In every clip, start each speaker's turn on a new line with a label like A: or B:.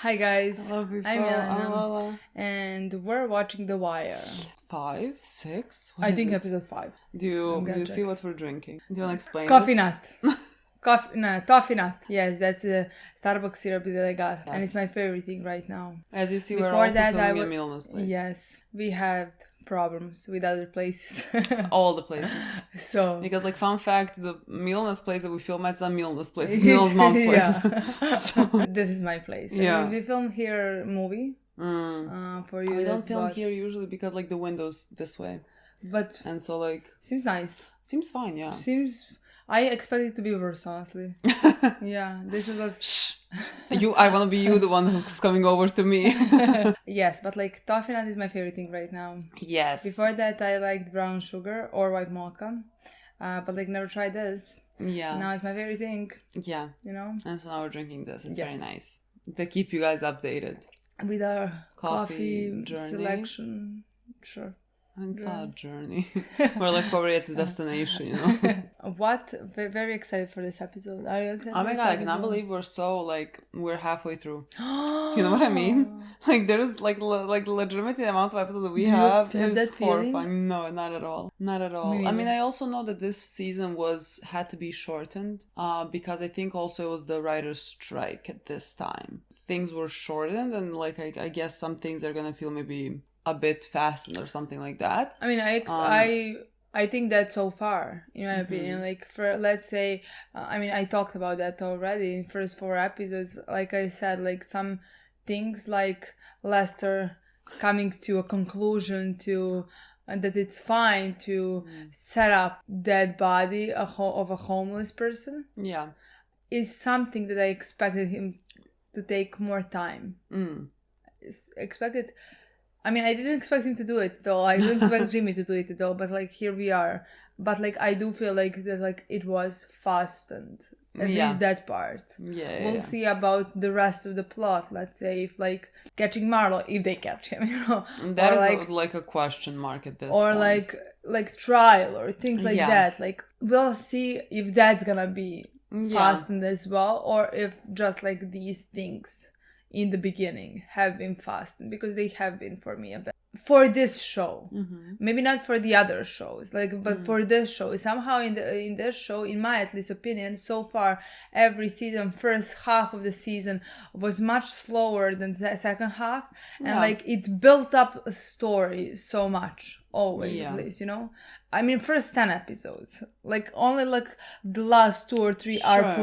A: Hi guys,
B: Hello, people.
A: I'm
B: I'm
A: Milena,
B: Lola.
A: and we're watching The Wire.
B: 5, 6?
A: I think episode 5.
B: Do you
A: gonna
B: see
A: check.
B: what we're drinking? Do you want to explain
A: Coffee
B: it?
A: nut. Toffee nut. Yes, that's a Starbucks syrup that I got, and
B: Yes.
A: it's my favorite thing right now.
B: As you see, we're
A: Before
B: also
A: that,
B: filming at Milena's place.
A: Yes, we had problems with other places.
B: All the places.
A: So
B: Because, like, fun fact, the Milena's place that we film at is not Milena's place. It's Milena's mom's place.
A: Yeah. This is my place.
B: Yeah.
A: I mean, we film here movie. For you.
B: We don't
A: that's
B: film
A: what-
B: here usually because, like, the window's this way.
A: But
B: And so, like...
A: seems nice.
B: Seems fine, yeah.
A: I expect it to be worse, honestly. Yeah, this was like...
B: Shh! I want to be you, the one who's coming over to me.
A: Yes, but like toffee nut is my favorite thing right now.
B: Yes.
A: Before that, I liked brown sugar or white mocha. But like never tried this.
B: Yeah.
A: Now it's my favorite thing,
B: Yeah.
A: you know?
B: And so now we're drinking this. It's
A: Yes.
B: very nice. To keep you guys updated.
A: With our
B: Coffee journey.
A: selection. Sure.
B: It's not a journey. We're like already at the destination, you know?
A: What? Very excited for this episode. Are you excited?
B: Oh my god, I cannot believe we're halfway through. You know what I mean? Like there's like legitimately the amount of episodes that we have
A: have
B: is
A: that feeling?
B: horrifying. No, not at all. Not at all.
A: Me
B: I mean,
A: neither.
B: I also know that this season had to be shortened because I think also it was the writer's strike at this time. Things were shortened and like I guess some things are gonna feel maybe a bit fastened or something like that.
A: I mean, I think that so far, in my opinion, like for let's say, I talked about that already in first 4 episodes. Like I said, like some things like Lester coming to a conclusion and that it's fine to set up dead body of a homeless person
B: Yeah.
A: is something that I expected him to take more time. Expected. I mean, I didn't expect him to do it though. I didn't expect Jimmy to do it at all. But like here we are. But like I do feel like that like it was fastened. At least that part.
B: Yeah.
A: We'll see about the rest of the plot. Let's say if like catching Marlo, if they catch him, you know.
B: That
A: or
B: is like a question mark at this
A: or
B: point.
A: like trial or things like
B: Yeah.
A: that. Like we'll see if that's gonna be fastened as well, or if just like these things in the beginning have been fastened, because they have been for me a bit. For this show, maybe not for the other shows, like, but for this show, somehow in this show, in my at least opinion, so far every season, first half of the season was much slower than the second half, and like it built up a story so much, always at least, you know. I mean, first 10 episodes, like only like the last 2 or 3 are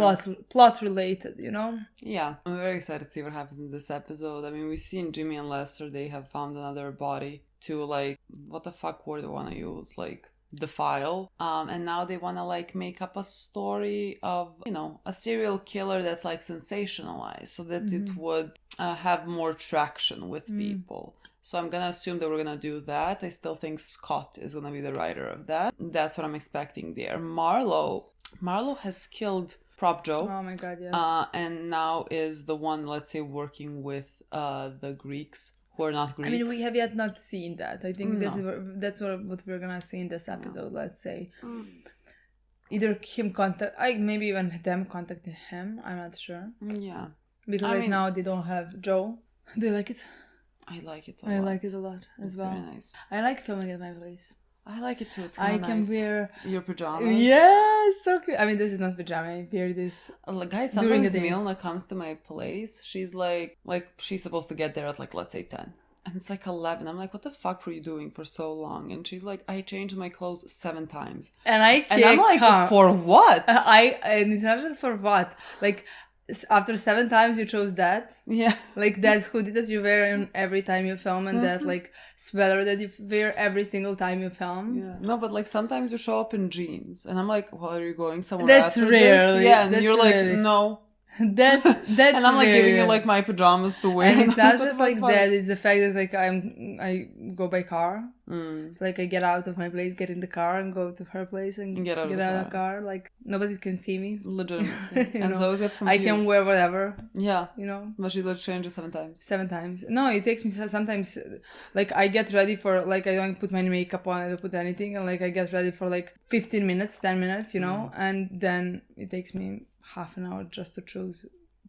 A: plot related, you know.
B: Yeah, I'm very excited to see what happens in this episode. I mean, we've seen Jimmy and Lester, they have found another body to like, what the fuck word do I want to use? Like, defile. And now they want to like make up a story of, you know, a serial killer that's like sensationalized so that it would have more traction with people. So I'm gonna assume that we're gonna do that. I still think Scott is gonna be the writer of that. That's what I'm expecting there. Marlo has killed Prop Joe.
A: Oh my god, yes.
B: And now is the one, let's say, working with the Greeks who are not Greek.
A: I mean, we have yet not seen that. I think that's what we're gonna see in this episode. Let's say either him maybe even them contacted him. I'm not sure.
B: Yeah,
A: because now they don't have Joe. Do you like it?
B: I like it a lot.
A: I like it a lot as well.
B: Very nice.
A: I like filming at my place.
B: I like it too. It's
A: I
B: kind of
A: can
B: nice.
A: wear
B: your pajamas.
A: Yeah, so cute. I mean, this is not pajama. I wear this.
B: Guys, sometimes Milena comes to my place. She's like she's supposed to get there at like, let's say 10. And it's like 11. I'm like, what the fuck were you doing for so long? And she's like, I changed my clothes 7 times.
A: And I'm
B: like, for what?
A: And it's not just for what. Like, after 7 times you chose that.
B: Yeah.
A: Like that hoodie that you wear every time you film, and that like sweater that you wear every single time you film.
B: Yeah. No, but like sometimes you show up in jeans. And I'm like, well, are you going somewhere
A: That's
B: after
A: rare.
B: this? Yeah, and
A: that's
B: you're like,
A: really...
B: no.
A: That's
B: and I'm like
A: rare.
B: giving you like my pajamas to wear.
A: And it's not just like that, it's the fact that like I go by car. So like I get out of my place, get in the car and go to her place and get out of the car. Like nobody can see me.
B: Legitimately. And so I always get confused.
A: I can wear whatever.
B: Yeah.
A: You know.
B: But she does change it 7 times.
A: 7 times. No, it takes me sometimes, like I get ready for, like I don't put my makeup on, I don't put anything, and like I get ready for like 15 minutes, 10 minutes, you know, and then it takes me half an hour just to choose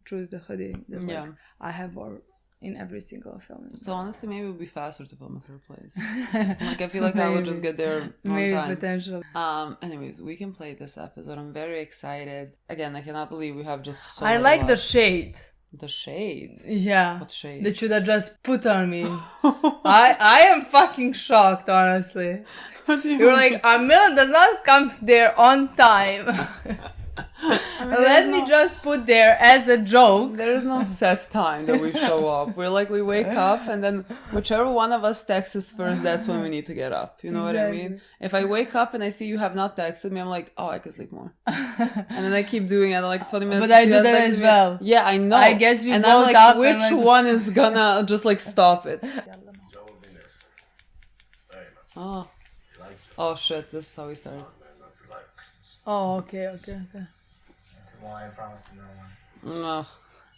A: choose the hoodie that like,
B: Yeah.
A: I have wore in every single film.
B: So honestly, maybe it would be faster to film at her place. Like I feel like I would just get there on
A: Maybe
B: time.
A: potential.
B: Anyways, we can play this episode. I'm very excited. Again, I cannot believe we have just so
A: I
B: many
A: like the
B: left.
A: shade.
B: The shade.
A: Yeah.
B: What shade?
A: That should have just put on me. I am fucking shocked, honestly.
B: What do you
A: You're
B: mean?
A: like, Amil does not come there on time. Let me just put there as a joke.
B: There is no set time that we show up. We're like, we wake up and then whichever one of us texts us first, that's when we need to get up. You know what I mean? If I wake up and I see you have not texted me, I'm like, oh, I can sleep more. And then I keep doing it like 20 minutes.
A: But I
B: she
A: do
B: has
A: that
B: texted
A: as
B: me.
A: well.
B: Yeah, I know.
A: I guess we
B: and
A: both
B: I'm like,
A: up
B: which
A: and like...
B: one is gonna just like stop it? Oh. Oh shit, this is how we start.
A: Oh, okay.
C: Well, I promise to no one.
B: No.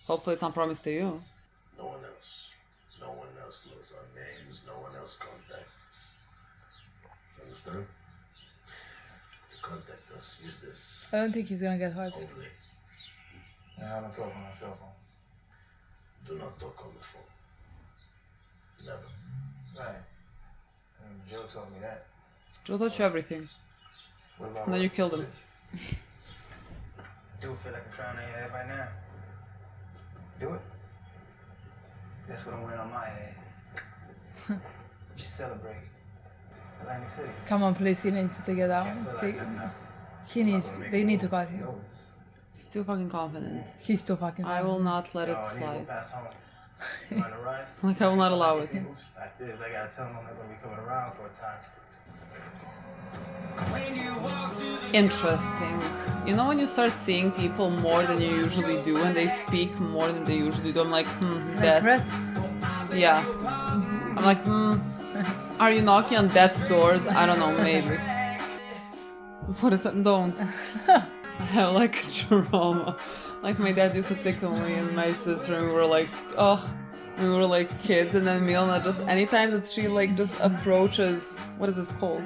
B: Hopefully it's not promised to you.
D: No one else. No one else knows our names. No one else contacts us. Understand? To contact us, use this.
A: I don't think he's gonna get hurt.
D: Only.
C: No, I don't talk on my cell phones.
D: Do not talk on the phone. Never.
C: Right. Joe told me that.
B: Joe taught you everything.
C: What about
B: And then you killed him.
C: Do it feel like I'm trying to head right now? Do it. That's what I'm wearing on my head. You should celebrate. Atlantic City.
A: Come on, please. He needs to take it out. They need to cut him.
B: He's too fucking confident.
A: He's too fucking.
B: I will not let
C: Oh,
B: it
C: I need to go
B: slide.
C: pass home. You want to ride?
B: Like I will not allow it.
C: Like this, I gotta tell him I'm not gonna be coming around for a time.
B: Interesting. You know when you start seeing people more than you usually do and they speak more than they usually do, I'm like, that.
A: Chris?
B: Yeah. I'm like, are you knocking on death's doors? I don't know, maybe. What is that? Don't. I have like a trauma. Like my dad used to tickle me and my sister and we were like, we were like kids, and then Milena just anytime that she like just approaches, what is this called?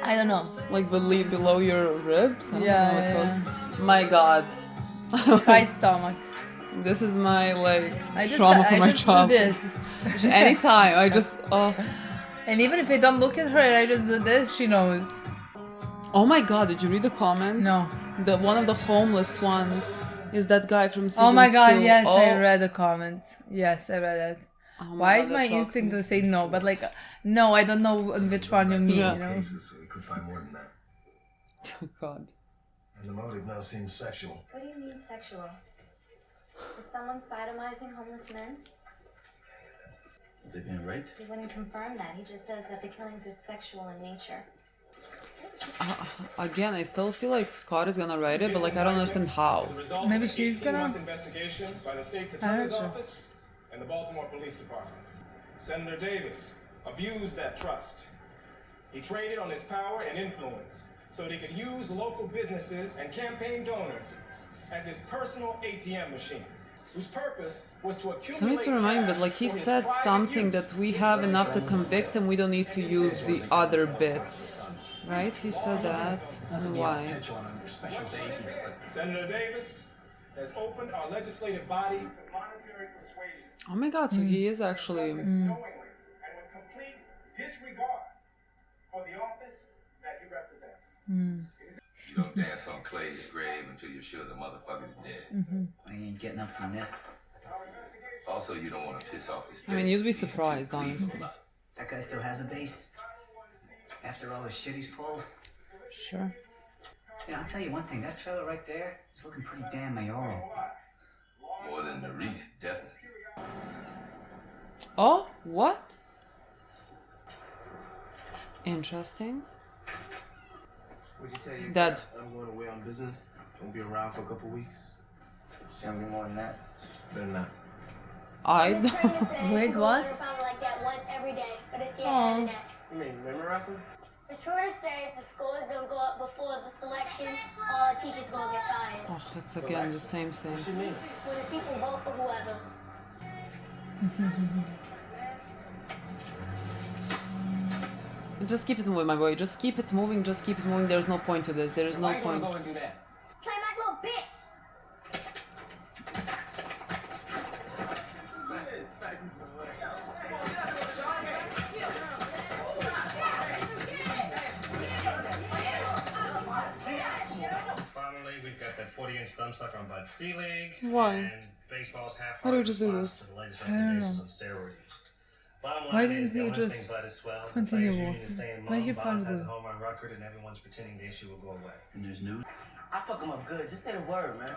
A: I don't know.
B: Like below your ribs? I don't
A: Yeah,
B: know what it's
A: yeah.
B: called. My god.
A: Side stomach.
B: This is my like
A: I just
B: trauma from my
A: do
B: childhood.
A: this.
B: Anytime I just
A: And even if I don't look at her and I just do this, she knows.
B: oh my god, did you read the comment?
A: No.
B: The one of the homeless ones is that guy from season 2.
A: Oh my god, yes,
B: Oh.
A: I read the comments. Yes, I read it.
B: Oh my
A: Why
B: god,
A: is
B: that
A: my
B: shocks
A: instinct
B: me.
A: to say no? But like, no, I don't know on which one you mean,
B: Yeah.
A: you know?
D: Cases, so we could find more than that.
B: Oh god.
D: And the motive now seems sexual.
E: What do you mean sexual? Is someone sodomizing homeless men?
D: They being raped?
E: He wouldn't confirm that. He just says that the killings are sexual in nature.
B: Again, I still feel like Scott is gonna write it, but like I don't understand how.
A: Maybe she's gonna-
F: investigation by the state's
A: I
F: attorney's
A: don't know.
F: office and the Baltimore Police Department. Senator Davis abused that trust. He traded on his power and influence so that he could use local businesses and campaign donors as his personal ATM machine, whose purpose was to accumulate.
B: So he needs to remind me, but like he
F: cash for his
B: said
F: private
B: something
F: use.
B: that we have enough to convict and we don't need to use the other bit. Right? He said that. And why?
D: Catch on your special day here, but
F: Senator Davis has opened our legislative body to monetary persuasion.
B: Oh my god, so he is actually...
F: Knowingly and with complete disregard for the office that he represents.
G: You don't dance on Clay's grave until you're sure the motherfucker's dead.
H: I ain't getting up from this.
G: Also, you don't want to piss off his
B: I mean,
G: base.
B: you'd be surprised, honestly.
H: That guy still has a base? After all the shit he's pulled?
B: Sure.
H: You know, I'll tell you one thing. That fella right there is looking pretty damn mayoral.
G: More than the Reese, definitely.
B: Oh, what? Interesting.
C: Would you tell you
B: Dad.
C: I'm going away on business? Won't be around for a couple weeks. Shouldn't be more than that. Better not.
B: I
I: This
B: don't...
I: friend is saying
A: Wait,
I: people
A: what?
I: are found like that once every day, but it's the
A: Aw.
I: end next.
C: You mean memorizing?
I: It's true to say if the scores don't go up before the selection, all the teachers gonna get fired.
B: Oh, it's again the same thing.
C: What you mean?
I: When the people vote for whoever.
B: Just keep it moving, my boy. Just keep it moving, just keep it moving. There's no point to this. There is no point.
C: Go and do that.
I: Play my little bitch!
J: sucker on Bud C League.
B: Why?
J: And baseball's half
B: Why do we just do this?
J: to the latest
A: I don't know.
J: recommendations on steroid use. Bottom
A: Why
J: line
A: didn't
J: is the
A: he
J: owners
A: just
J: think Bud is swell. The
A: continue
J: players union
A: walking?
J: is staying
A: Why he
J: mum. Bonds has a
A: punch
J: home run record, and everyone's pretending the issue will go away.
H: And there's news.
C: I fuck him up good. Just say the word, man.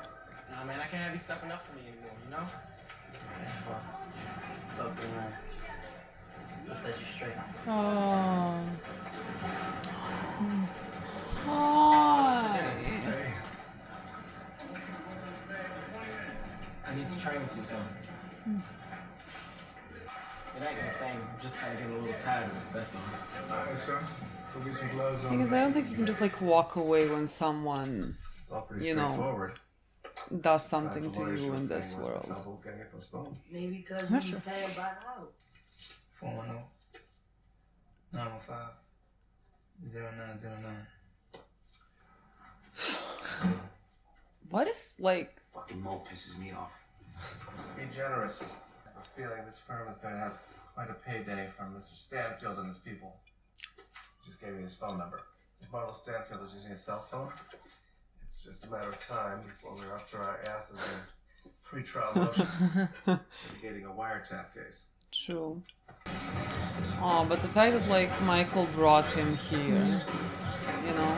K: Nah, man, I can't have you stepping up for me anymore, you know?
C: Talk to the man. We'll set you straight.
A: Oh.
B: Hi.
K: I need to train with you, son. It ain't gonna thing. I'm just kind of getting a little tired of it, that's all.
C: Alright, son. Go get some gloves on.
B: Because I don't think you can just like walk away when someone,
C: It's all pretty
B: you know,
C: straightforward.
B: does something to you in this world.
C: Maybe because
A: Not
C: we
A: sure.
C: paying by the house. 410 915 0909.
B: What is like?
D: Fucking Mo pisses me off.
C: Be generous. I have a feeling this firm is going to have quite a payday from Mr. Stanfield and his people. Just gave me his phone number. If Marvel Stanfield is using a cell phone, it's just a matter of time before we're up to our asses in pre-trial motions, litigating a wiretap case.
B: True. Oh, but the fact that like Michael brought him here, you know.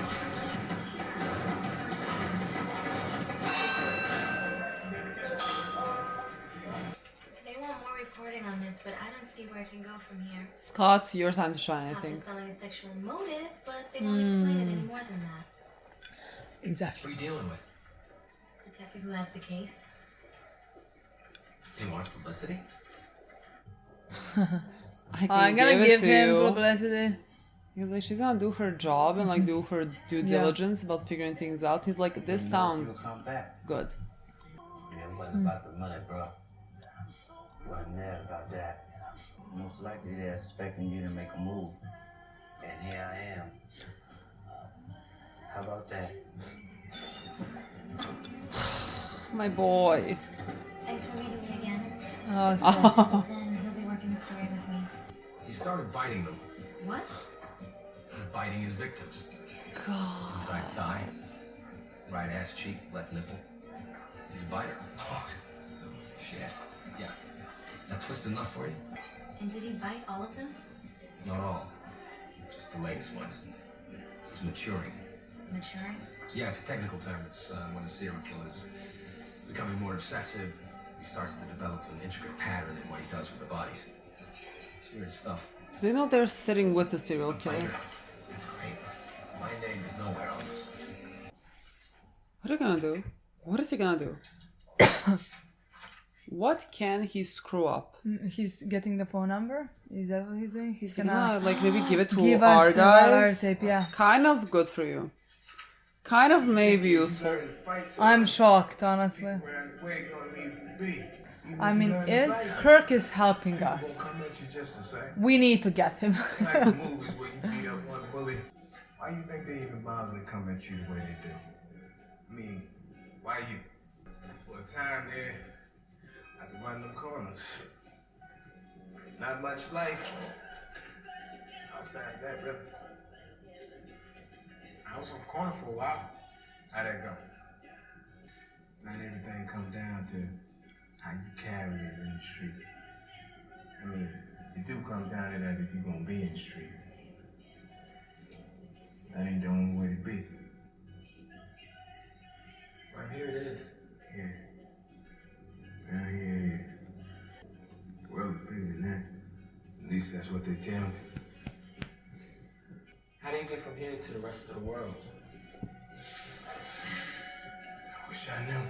E: They want more reporting on this, but I don't see where it can go from here.
B: Scott, your time to shine, I
E: Not
B: think.
E: just selling a sexual motive, but they won't explain it any more than that.
A: Exactly.
D: What are you dealing with?
E: Detective who has the case.
D: He wants publicity?
A: I'm gonna give him publicity.
B: He's like, she's gonna do her job and like do her due diligence about figuring things out. He's like, this sounds
C: Come back.
B: good.
C: It wasn't about the money, bro. Wasn't there about that. Most likely they're expecting you to make a move. And here I am. How about that?
B: My boy.
E: Thanks for meeting me again.
A: Oh,
E: Templeton, he'll be working the story with me.
G: He started biting them.
E: What?
G: Biting his victims.
B: God.
G: Inside thigh, right ass cheek, left nipple. He's a biter. Oh, shit. Yeah. That twist enough for you?
E: And did he bite all of them?
G: Not all. Just the latest ones. He's maturing.
E: Maturing?
G: Yeah, it's a technical term. It's when a serial killer is becoming more obsessive. He starts to develop an intricate pattern in what he does with the bodies. It's weird stuff.
B: So you know they're sitting with the serial killer.
G: That's great. My name is nowhere else.
B: What are you gonna do? What is he gonna do? What can he screw up?
A: He's getting the phone number? Is that what he's doing? He's
B: He's gonna
A: gonna
B: like maybe give it to
A: give
B: our
A: us
B: guys.
A: our tape, yeah.
B: Kind of good for you. Kind of maybe useful.
A: I'm shocked, honestly. I mean, is Herc is helping us. We need to get him.
D: Like the movies where you beat up one bully. Why you think they even bother to come at you the way they do? I mean, why you? For a time there, I could run them corners. Not much life outside of that, really.
K: I was on the corner for a while.
D: How'd that go? Not everything come down to how you carry it in the street. I mean, it do come down to that if you're gonna be in the street. That ain't the only way to be.
K: Right here it is.
D: Yeah. Well, here it is. The world is bigger than that. At least that's what they tell me.
K: How do you get from here to the rest of the world?
D: I wish I knew.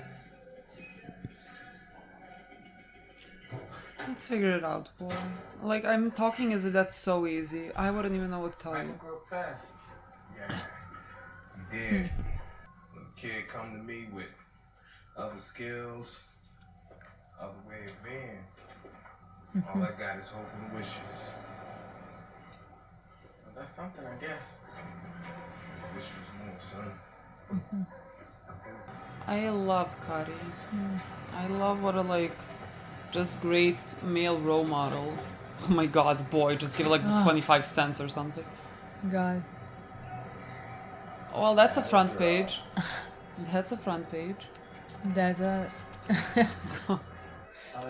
B: Let's figure it out, boy. Like, I'm talking as if that's so easy. I wouldn't even know what to tell
K: I
B: you.
K: can grow fast.
D: Yeah, you did. When a kid come to me with other skills, other way of being, all I got is hope and wishes.
K: Well, that's something, I guess.
D: I wish it was more, son.
B: I love Kari. I love what a like just great male role model. Oh my god, boy, just give it like 25 cents or something.
A: God.
B: Well, that's a front page. That's a front page.
A: That's a...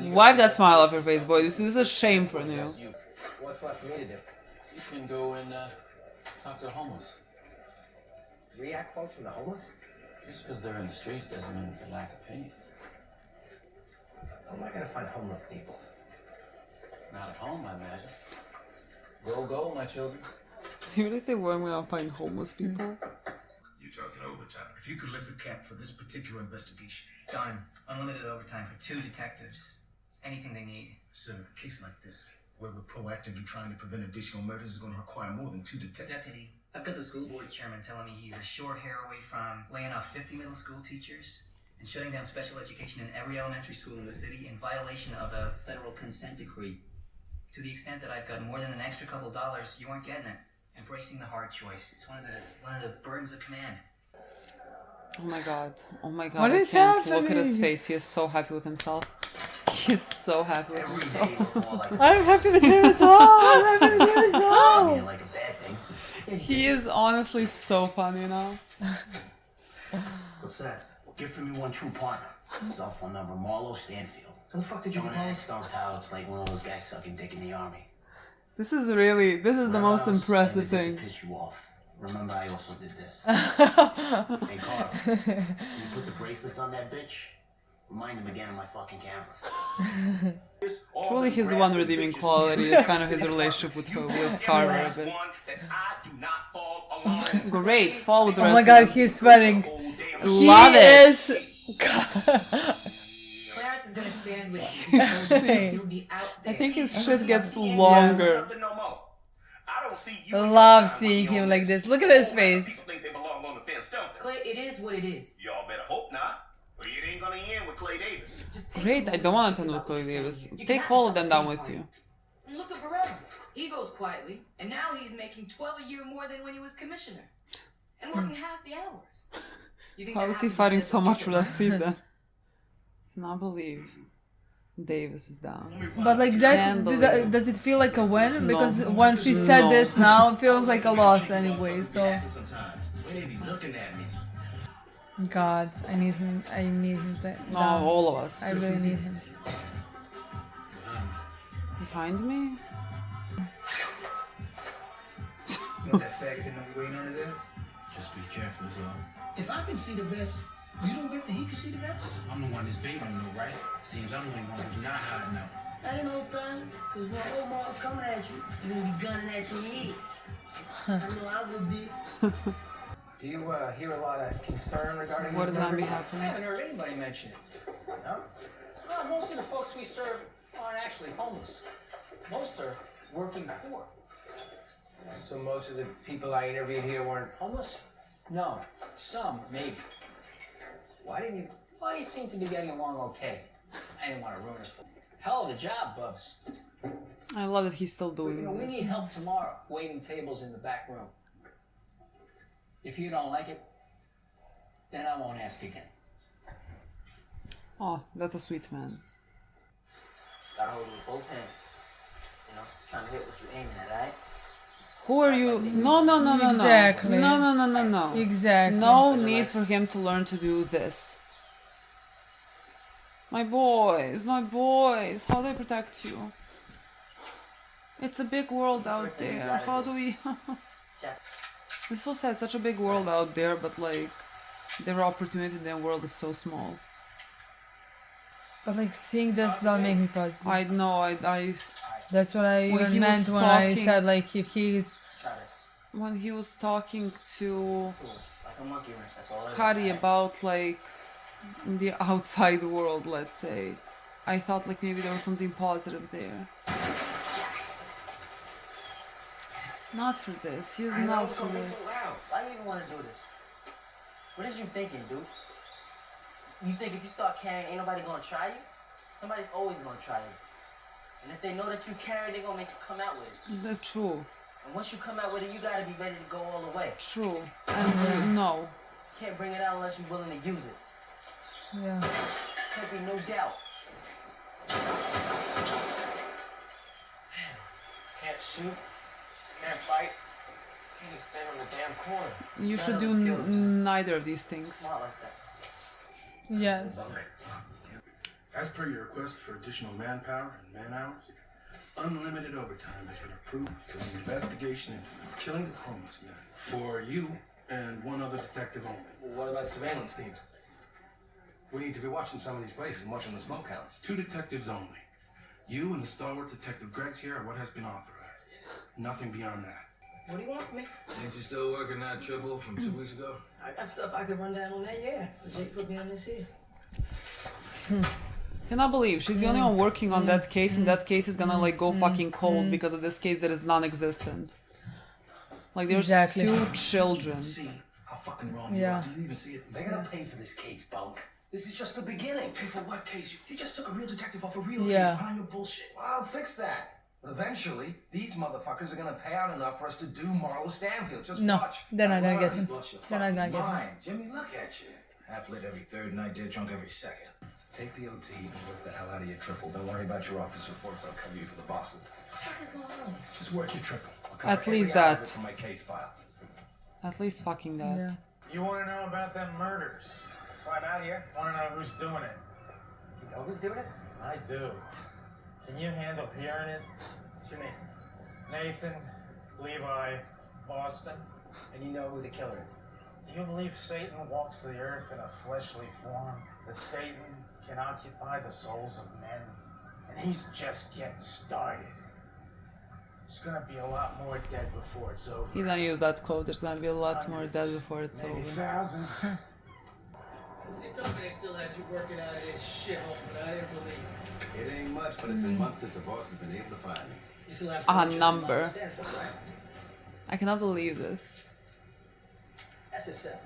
B: Wipe that smile off your face, boy. This is a shame for you.
K: What's left for me to do? You can go and talk to the homeless.
H: React quotes from the homeless?
K: Just because they're in the streets doesn't mean they lack opinion.
H: Where am I gonna find homeless people?
K: Not at home, I imagine. Go, my children.
B: You really think we're gonna find homeless people?
G: You're talking overtime.
L: If you could lift the cap for this particular investigation.
H: Done. Unlimited overtime for 2 detectives. Anything they need.
L: Sir, a case like this, where we're proactively trying to prevent additional murders, is going to require more than 2 detectives.
H: Deputy, I've got the school board chairman telling me he's a short hair away from laying off 50 middle school teachers and shutting down special education in every elementary school in the city in violation of a federal consent decree. To the extent that I've got more than an extra couple dollars, you aren't getting it. Embracing the hard choice. It's one of the burdens of command.
B: Oh my god. Oh my god.
A: What
B: I
A: is
B: can't look at his
A: happening?
B: face. He is so happy with himself. He is so happy with himself.
A: I'm happy with him as well. I'm happy with him as well.
H: Like a bad thing.
B: He is honestly so funny now.
H: What's that? Give me one true partner. Cell phone number, Marlo Stanfield. Who the fuck did you get? Don't tell. It's like one of those guys sucking dick in the army.
B: This is the most impressive thing.
H: Piss you off. Remember, I also did this. Hey, Carl, you put the bracelets on that bitch? Remind him again of my fucking camera.
B: Truly his one redeeming quality is kind of his relationship with Carver a bit. Great, fall with the rest
A: Oh my god,
B: of it.
A: he's sweating.
B: Love
A: he
B: it.
A: Is...
M: Clarence is gonna stand with you. You'll be out there.
B: I think his shit gets longer.
A: Love seeing him like this. Look at his face.
M: Clay, it is what it is.
F: Y'all better hope not. Or it ain't gonna end with Clay Davis.
B: Great, I don't want to attend with Chloe Davis. Take all of them down with you.
M: And look at Barretta. He goes quietly, and now he's making $12 a year more than when he was commissioner. And working half the hours. You think
B: How
M: that
B: is he
M: happens
B: fighting
M: because
B: so
M: of
B: much for that
M: people?
B: seat then? Cannot believe Davis is down.
A: But like that,
B: Can't believe.
A: does it feel like a win? Because
B: No.
A: when she said
B: No.
A: this now, it feels like a loss anyway. So,
K: When they be looking at me.
A: God, I need him. I need him.
B: No, all of us.
A: I really need him.
B: Behind me?
K: You know that faggot didn't know you ain't none of this? Just be careful, is all. If I can see the best, you don't think that he can see the best? I'm the one that's big on you, right? Seems I'm the only one who's not hiding out.
N: That ain't no thing, cause when Omar coming at you, he gonna be gunning at your head. I know I would be.
K: Do you hear a lot of concern regarding
B: What
K: these
B: is gonna be
K: numbers?
B: happening?
K: I haven't heard anybody mention it. No? No, most of the folks we serve aren't actually homeless. Most are working poor. So most of the people I interviewed here weren't homeless? No. Some, maybe. Why didn't you... Well, you seem to be getting along okay. I didn't want to ruin it for you. Hell of a job, Bubs.
B: I love that he's still
K: You
B: doing
K: know, we
B: this.
K: need help tomorrow, waiting tables in the back room. If you don't like it, then I won't ask again.
B: Oh, that's a sweet man.
N: Gotta hold it with both hands. You know, trying to hit what you're aiming at, right?
B: Who are you? No.
A: Exactly.
B: No.
A: Exactly.
B: No need for him to learn to do this. My boys, how do I protect you? It's a big world out there. How do we... It's so sad, such a big world out there, but like, their opportunity in the world is so small.
A: But like seeing this don't make me positive.
B: I know, I
A: That's what I
B: when he
A: even meant
B: was
A: when I
B: talking-
A: said like if he's
N: Try this.
B: when he was talking to
N: It's like a monkey wrench, that's all it is.
B: Kari about like the outside world, let's say, I thought like maybe there was something positive there. Not for this. He is not for this.
N: Why do you even want to do this? What is you thinking, dude? You think if you start carrying, ain't nobody gonna try you? Somebody's always gonna try you. And if they know that you carry, they're gonna make you come out with it.
B: That's true.
N: And once you come out with it, you gotta be ready to go all the way.
B: True. And no.
N: Can't bring it out unless you're willing to use it.
A: yeah.
N: Can't be no doubt.
K: Can't shoot, can't fight, can't even stand on the damn corner.
B: You should do neither of these things.
N: It's not like that.
A: Yes.
O: As per your request for additional manpower and man hours, unlimited overtime has been approved for the investigation into the killing of homeless men. For you and one other detective only.
G: Well, what about surveillance teams? We need to be watching some of these places and watching the smoke counts.
O: 2 detectives only. You and the stalwart Detective Greggs here are what has been authorized. Nothing beyond that.
K: What do you want from me?
G: Ain't you still working that triple from 2 weeks ago?
K: I got stuff I could run down on that, yeah. But Jake put me on this here.
B: Cannot believe she's the only one working on that case, and that case is gonna like go fucking cold because of this case that is non-existent. Like there's
A: Exactly.
B: 2 children.
G: See how fucking wrong you are. Do you even see it? They're gonna pay for this case, Bunk. This is just the beginning. Pay for what case? You just took a real detective off a real case behind your bullshit. Well, I'll fix that. But eventually, these motherfuckers are gonna pay out enough for us to do Marlo Stanfield. Just watch.
A: They're not gonna get him.
G: Bless your
A: They're not gonna
G: fucking
A: get him.
G: mind. Jimmy, look at you. Half lit every third night, dead drunk every second. Take the OT and work the hell out of your triple. Don't worry about your office reports. I'll cover you for the bosses. What the fuck is going on? Just work your triple. I'll cover
B: At least
G: every hour of
B: that.
G: it from my case file.
B: At least fucking that.
A: Yeah.
F: You want to know about them murders?
K: That's why I'm out here.
F: Want to know who's doing it?
K: You know who's doing it?
F: I do. Can you handle hearing it?
K: What's your name?
F: Nathan, Levi, Boston.
K: And you know who the killer is?
F: Do you believe Satan walks the earth in a fleshly form? That Satan can occupy the souls of men? And he's just getting started. There's gonna be a lot more dead before it's over.
B: He's gonna use that quote. There's gonna be a lot more dead before it's
F: Maybe
B: over.
F: thousands.
K: They told me they still had you working out of this shithole, but I didn't believe it.
G: It ain't much, but it's been months since the boss has been able to find me.
K: You still have
B: A
K: some interest in
B: number.
K: Marlo Stanfield, right?
B: I cannot believe this.
K: That's a cell.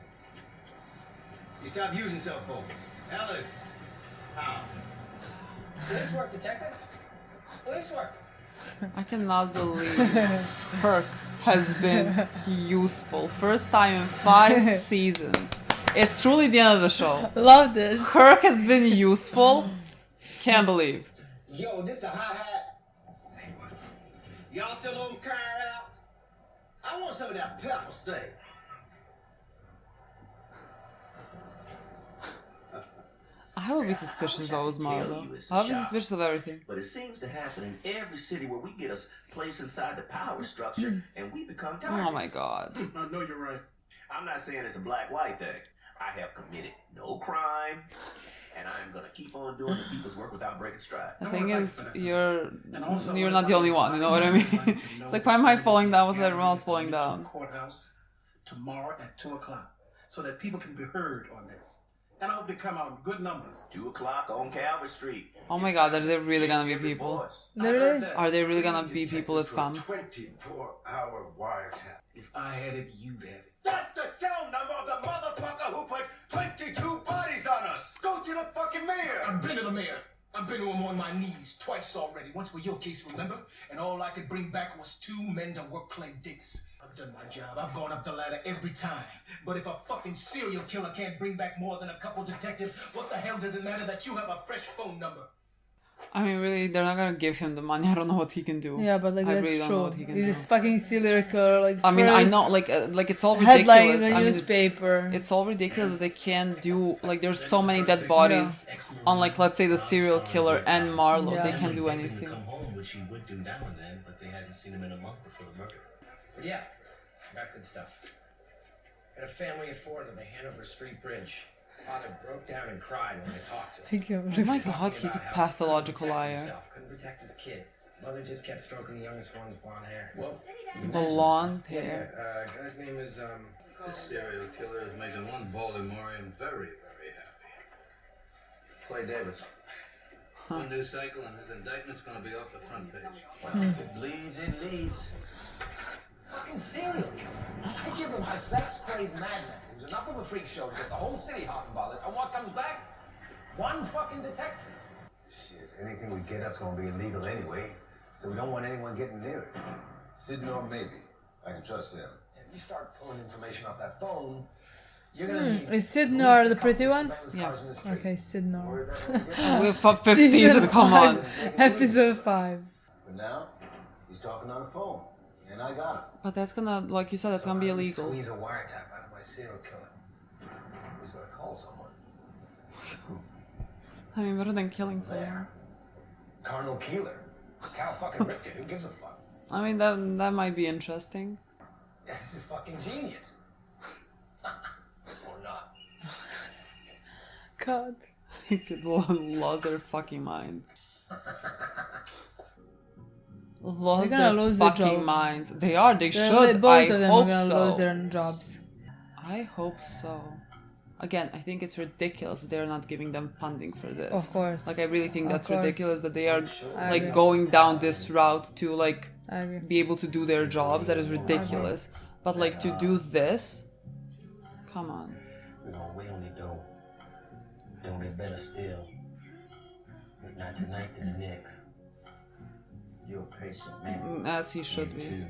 G: You stop using cell phones. Alice, how?
K: Police work, detective. Police work.
B: I cannot believe Kirk has been useful. First time in 5 seasons. It's truly the end of the show.
A: Love this.
B: Kirk has been useful. Can't believe.
L: Yo, this the hi-hat. Y'all still on carrying out? I want some of that pepper steak.
B: I would be suspicious of Marlo. I would be suspicious of everything.
P: But it seems to happen in every city where we get us placed inside the power structure and we become targets.
B: Oh my god.
O: I know you're right.
P: I'm not saying it's a black-white thing. I have committed no crime, and I'm gonna keep on doing the people's work without breaking stride.
B: The thing is, you're not the only one, you know what I mean? It's like, why am I falling down with everyone else falling down?
O: Courthouse tomorrow at 2 o'clock, so that people can be heard on this. And I hope they come out in good numbers.
P: 2 o'clock on Calvert Street.
B: Oh my god, are there really gonna be people? Are they really gonna be people that come?
D: 24-hour wiretap.
O: If I had it, you'd have it.
D: That's the cell number of the motherfucker who put 22 bodies on us. Go to the fucking mayor.
L: I've been to the mayor. I've been to him on my knees twice already. Once for your case, remember? And all I could bring back was 2 men to work Clay Davis. I've done my job. I've gone up the ladder every time. But if a fucking serial killer can't bring back more than a couple detectives, what the hell does it matter that you have a fresh phone number?
B: I mean, really, they're not gonna give him the money. I don't know what he can do.
A: Yeah, but like
B: I
A: that's
B: really don't know
A: true.
B: what he can
A: He's
B: do.
A: this fucking serial killer. Like
B: I mean, I
A: first
B: know, like it's all
A: headline
B: ridiculous.
A: in the
B: I mean,
A: newspaper.
B: It's all ridiculous that they can't do, like, there's so many dead bodies on, like, let's say the serial killer and Marlo. They can't do anything.
J: Come home, which he would do now and then, but they hadn't seen him in a month before the murder.
K: But yeah, got good stuff. Got a family of 4 to the Hanover Street Bridge. Father broke down and cried when I talked to him.
B: Oh my god, he's a pathological liar.
K: Himself, couldn't protect his kids. Mother just kept stroking the youngest one's blonde hair. Well,
B: Blonde hair.
K: guy's name is
G: This serial killer is making one Baltimorean very, very happy. Clay Davis. One news cycle and his indictment's gonna be off the front page.
K: Well, if it bleeds, it leads. Fucking serial killer. I give him a sex-crazed madman who's enough of a freak show to get the whole city hot and bothered. And what comes back? One fucking detective.
D: Shit, anything we get up's gonna be illegal anyway, so we don't want anyone getting near it. Sidnor, maybe. I can trust them.
K: If you start pulling information off that phone, you're gonna need...
A: Is Sidnor the pretty one?
B: Yeah.
A: Okay, Sidnor.
B: We're 5th season, come on.
A: Episode 5.
D: But now, he's talking on the phone, and I got him.
B: But that's gonna, like you said, that's gonna be illegal.
K: Squeeze a wiretap out of my serial killer. He's gonna call someone.
B: I mean, better than killing someone.
G: Carnal Keeler. Cal fucking Ripken. Who gives a fuck?
B: I mean, that might be interesting.
G: This is a fucking genius. Or not.
A: God.
B: People lost their fucking minds. Lost
A: They're gonna
B: their
A: lose their
B: fucking
A: jobs.
B: minds. They are. They
A: They're
B: should.
A: both
B: I
A: of them
B: hope
A: are gonna
B: so.
A: lose their jobs.
B: I hope so. Again, I think it's ridiculous that they're not giving them funding for this.
A: Of course.
B: Like, I really think
A: Of
B: that's
A: course.
B: ridiculous that they are
A: I
B: like
A: agree.
B: going down this route to like
A: I agree.
B: be able to do their jobs. That is ridiculous. But like to do this, come on.
G: We're gonna wait on the door. Don't get better still. If not tonight, then the next. You're a patient man.
B: As he should be.
G: Too.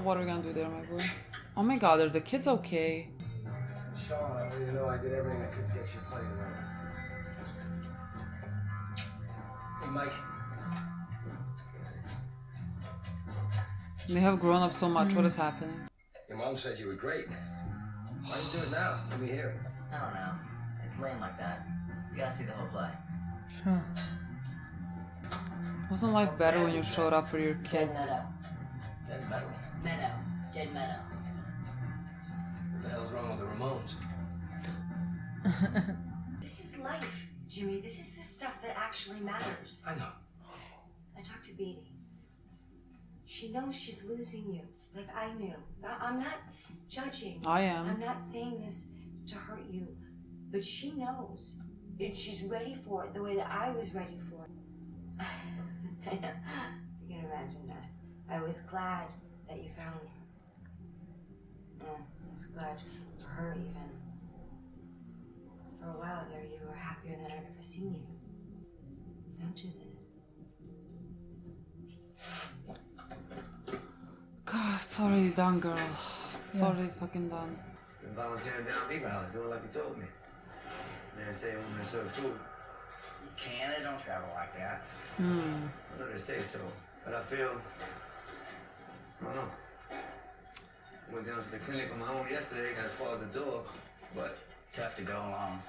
B: What are we gonna do there, my boy? Oh my god, are the kids okay?
Q: Sean, I want you to know I did everything I could to get you a play tonight. Hey, Mike.
B: They have grown up so much. What is happening?
Q: Your mom said you were great. Why you do it now? Let me hear it.
N: I don't know. It's lame like that. You gotta see the whole play.
B: Wasn't life better when you showed up for your kids?
Q: Dead metal.
N: Meadow. Dead Meadow.
Q: What the hell's wrong with the Ramones?
R: This is life, Jimmy. This is the stuff that actually matters.
Q: I know.
R: I talked to Beatty. She knows she's losing you, like I knew. I'm not judging.
B: I am.
R: I'm not saying this to hurt you, but she knows, and she's ready for it the way that I was ready for it. I know. You can imagine that. I was glad that you found her. I was glad for her even. For a while there, you were happier than I'd ever seen you. Don't do this.
B: God, it's already done, girl. It's
R: Yeah.
B: already fucking done.
S: Been volunteering down Viva House, doing like you told me. Man say I'm gonna serve food.
H: You can't, I don't travel like that.
S: I know they say so, but I feel, I don't know. Went down to the clinic on my own yesterday, got as far as the door, but
H: Tough to go along.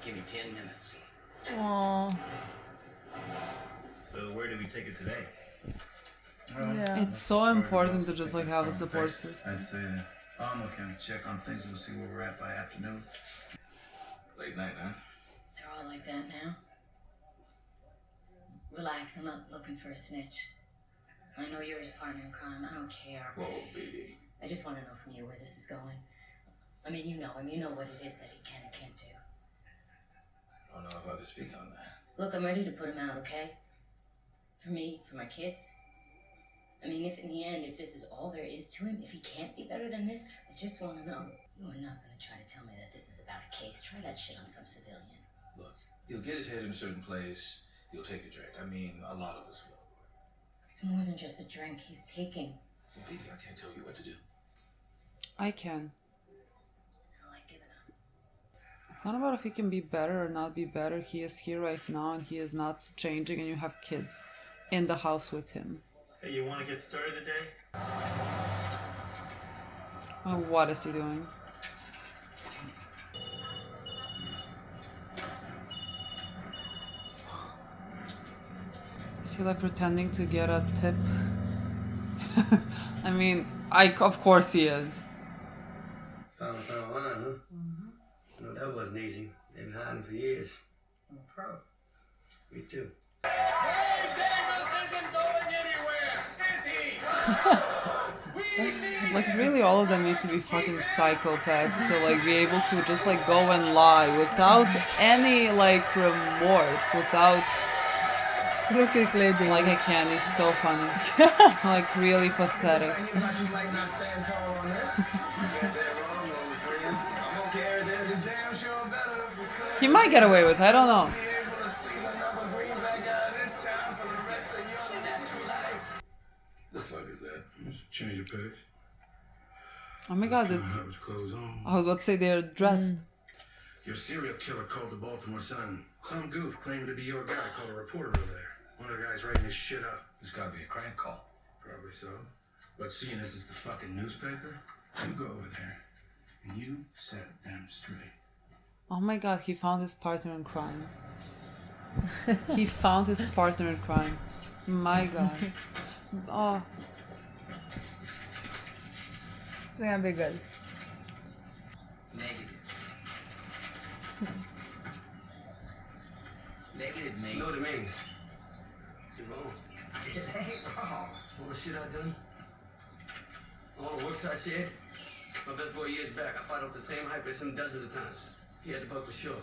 H: Give me 10 minutes.
A: Aww.
J: So where do we take it today?
A: Yeah.
B: It's so important to just like have a support system.
D: I'd say that Alma can check on things and we'll see where we're at by afternoon. Late night, huh?
T: They're all like that now. Relax, I'm not looking for a snitch. I know you're his partner in crime. I don't care.
D: Whoa, baby.
T: I just want to know from you where this is going. I mean, you know him. You know what it is that he can and can't do.
D: I don't know if I can speak on that.
T: Look, I'm ready to put him out, okay? For me, for my kids. I mean, if in the end, if this is all there is to him, if he can't be better than this, I just want to know. You are not going to try to tell me that this is about a case. Try that shit on some civilian.
D: Look, he'll get his head in a certain place. He'll take a drink. I mean, a lot of us will.
T: It's more than just a drink. He's taking.
D: Well, baby, I can't tell you what to do.
B: I can.
T: I like giving up.
B: It's not about if he can be better or not be better. He is here right now and he is not changing, and you have kids in the house with him.
J: Hey, you want to get started today?
B: Oh, what is he doing? Is he like pretending to get a tip? I mean, of course he is.
S: found line, huh? No, that wasn't easy. They've been hiding for years.
H: Pro.
S: Me too.
B: Like really all of them need to be fucking psychopaths to like be able to just like go and lie without any like remorse, without
A: Look at Lady.
B: like I can, he's so funny. Like really pathetic. He might get away with it, I don't know.
O: The fuck is that? Change of pace.
B: Oh my god, it's...
O: Have his clothes on.
B: I was about to say they're dressed.
O: Your serial killer called the Baltimore Sun. Some goof claiming to be your guy called a reporter over there. One of the guys writing this shit up.
D: This gotta be a crank call.
O: Probably so. But seeing this is the fucking newspaper, you go over there. And you sat damn straight.
B: Oh my god, he found his partner in crime. He found his partner in crime. My god. Oh.
A: It's gonna be good.
H: Negative. Negative means.
S: You know what it means? You're wrong.
H: It ain't wrong.
S: All the shit I done, all the works I shared. My best boy years back, I fought off the same hype as him dozens of times. He had the bug for sure.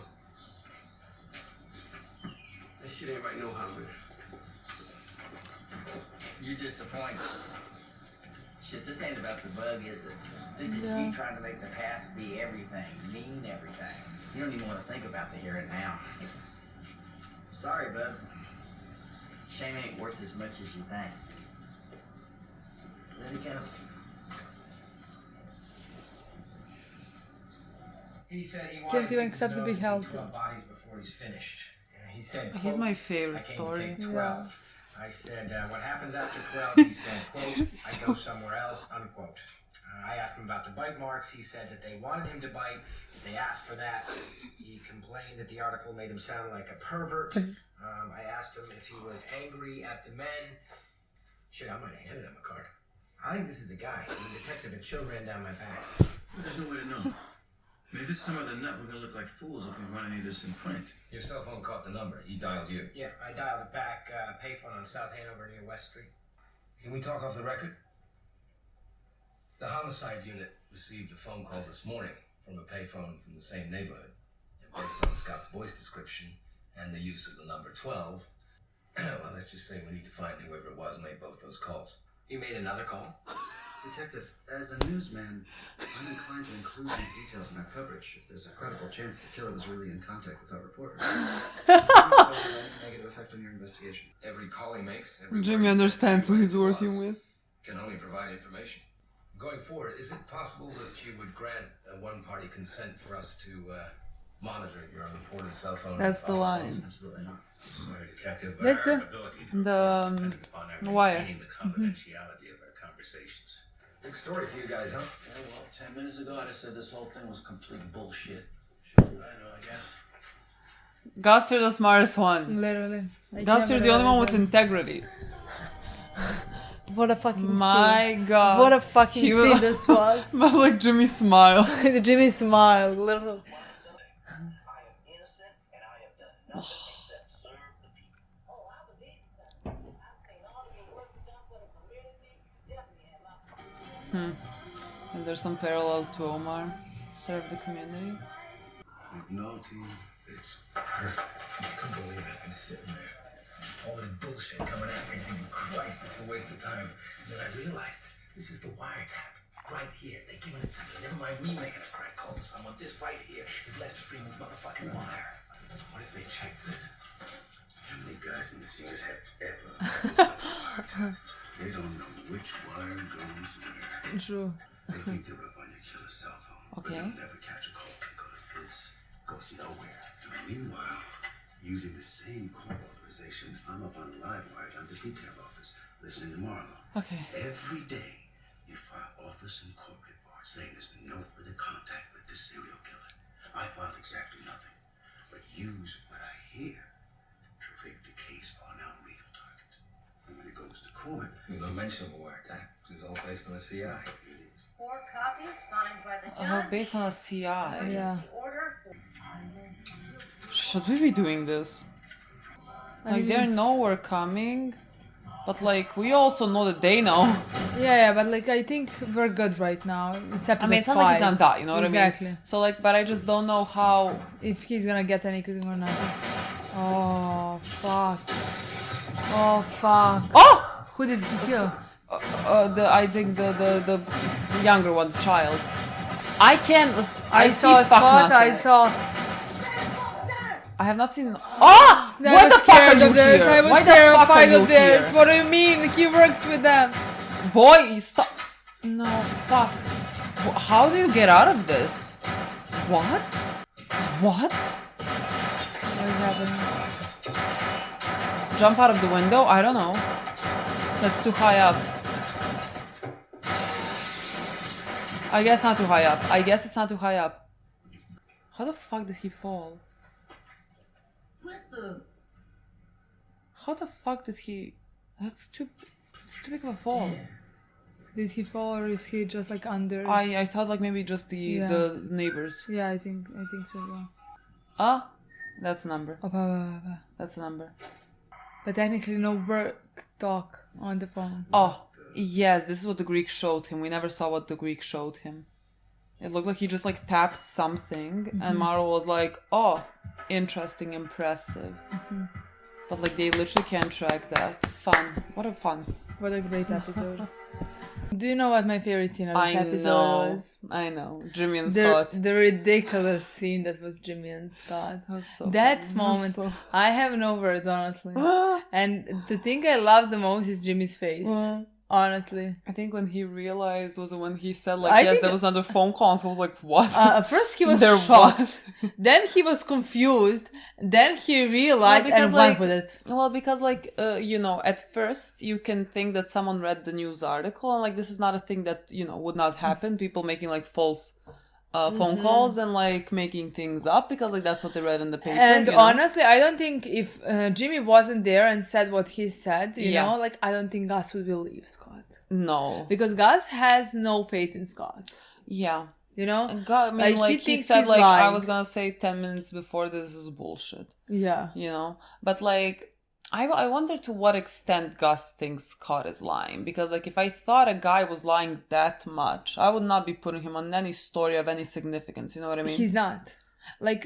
S: That shit ain't right no how, man.
H: You're disappointed. Shit, this ain't about the bug, is it? This is
A: Yeah.
H: you trying to make the past be everything, mean everything. You don't even want to think about the here and now. Sorry, Bubs. Shame ain't worth as much as you think. Let it go.
K: He said he
A: Can't
K: wanted
A: even
K: people
A: accept to
K: know
A: be
K: he can
A: healthy.
K: 12 bodies before he's finished. Yeah, he said,
B: He's
K: quote,
B: my favorite
K: "I came to
B: story.
K: take 12. I said, what happens after 12? He said, quote, I go somewhere else, unquote. I asked him about the bite marks. He said that they wanted him to bite. They asked for that. He complained that the article made him sound like a pervert. I asked him if he was angry at the men. Shit, I might have handed him a card. I think this is the guy. The detective had chill ran down my back.
O: There's no way to know. I mean, if it's some other nut, we're gonna look like fools if we run any of this in print.
Q: Your cell phone caught the number. He dialed you.
K: Yeah, I dialed it back. Payphone on South Hanover near West Street.
Q: Can we talk off the record? The homicide unit received a phone call this morning from a payphone from the same neighborhood. And based on Scott's voice description and the use of the number 12, well, let's just say we need to find whoever it was made both those calls.
K: You made another call?
U: Detective, as a newsman, I'm inclined to include these details in our coverage if there's a credible chance the killer was really in contact with our reporter. Negative effect on your investigation.
Q: Every call he makes, every
B: Jimmy
Q: word he
B: understands
Q: says
B: who he's working with.
Q: can only provide information. Going forward, is it possible that you would grant a one-party consent for us to monitor your reporter's cell phone?
B: That's the line.
U: Absolutely not.
Q: Sorry, Detective, but
B: That's
Q: our
B: the
Q: ability
B: the wire.
Q: maintaining the confidentiality of our conversations. Big story for you guys, huh?
G: Yeah, well, 10 minutes ago I'd have said this whole thing was complete bullshit. Shit, I know, I guess.
B: Gus, you're the smartest one.
A: Literally.
B: Gus, you're the only one with integrity.
A: What a fucking
B: My
A: scene.
B: god.
A: What a fucking
B: He
A: scene this was.
B: But like Jimmy smile.
A: The Jimmy smile, literally.
B: And there's some parallel to Omar. Serve the community.
D: McNulty,
G: It's perfect. I couldn't believe it. I'm sitting there. All this bullshit coming at me, thinking, Christ, it's a waste of time. And then I realized this is the wiretap. Right here. They're giving it to me. Never mind me making a crank call to someone. This right here is Lester Freeman's motherfucking wire. What if they check this?
U: How many guys in this unit have ever They don't know which wire goes where.
A: True.
U: They think they're up on your killer's cell phone.
B: Okay.
U: But they'll never catch a call because this goes nowhere. And meanwhile, using the same call authorization, I'm up on a live wire down the detail office, listening to Marlo.
B: Okay.
U: Every day, you file office and court reports saying there's been no further contact with this serial killer. I filed exactly nothing, but use what I hear to rig the case on our real target. And when it goes to court,
Q: There's no mention of a wiretap. It's all based on the CI.
V: 4 copies signed by the
B: Oh,
V: judge.
B: based on a CI.
A: Yeah.
V: Order for...
B: Should we be doing this? Like, they're nowhere coming. But like, we also know that they know.
A: Yeah, but like, I think we're good right now. It's episode 5.
B: I mean, it's not like he's not that, you know what I mean?
A: Exactly.
B: So like, but I just don't know how...
A: If he's gonna get any cooking or not. Oh, fuck. Oh, fuck.
B: Oh!
A: Who did he kill?
B: I think the younger one, the child. I can't...
A: I saw a
B: see fuck
A: spot,
B: nothing.
A: I saw...
B: I have not seen... Oh!
A: I
B: What
A: was
B: the fuck are
A: scared
B: you
A: of this.
B: here?
A: I was
B: Why the fuck are
A: terrified
B: you
A: of this.
B: here?
A: What do you mean? He works with them.
B: Boy, stop. No, fuck. How do you get out of this? What? What?
A: What is happening?
B: Jump out of the window? I don't know. That's too high up. I guess not too high up. I guess it's not too high up. How the fuck did he fall?
N: What the?
B: How the fuck did he... It's too big of a fall.
A: Did he fall or is he just like under?
B: I thought like maybe just the neighbors.
A: Yeah, I think so. Yeah.
B: Ah, that's a number.
A: Oh,
B: That's a number.
A: But technically no work talk on the phone.
B: Oh, yes, this is what the Greek showed him. We never saw what the Greek showed him. It looked like he just like tapped something and Maro was like, oh, interesting, impressive. But like they literally can't track that. Fun. What a fun.
A: What a great episode. Do you know what my favorite scene of this episode was?
B: I know. Jimmy and Scott.
A: The ridiculous scene that was Jimmy and Scott. That moment, I have no words, honestly. And the thing I love the most is Jimmy's face. Honestly.
B: I think when he realized was when he said like, yes, there was another phone call. So I was like, what?
A: At first he was shocked. Then he was confused. Then he realized and went with it.
B: Well, because like, you know, at first you can think that someone read the news article and like this is not a thing that, you know, would not happen. People making like false phone calls and like making things up because like that's what they read in the paper.
A: And
B: you know?
A: honestly, I don't think if Jimmy wasn't there and said what he said, you know, like I don't think Gus would believe Scott.
B: No,
A: because Gus has no faith in Scott.
B: Yeah,
A: you know,
B: God, I mean, like he said, like lying. I was gonna say 10 minutes before this is bullshit.
A: Yeah,
B: you know, but like. I wonder to what extent Gus thinks Scott is lying. Because, like, if I thought a guy was lying that much, I would not be putting him on any story of any significance. You know what I mean?
A: He's not. Like,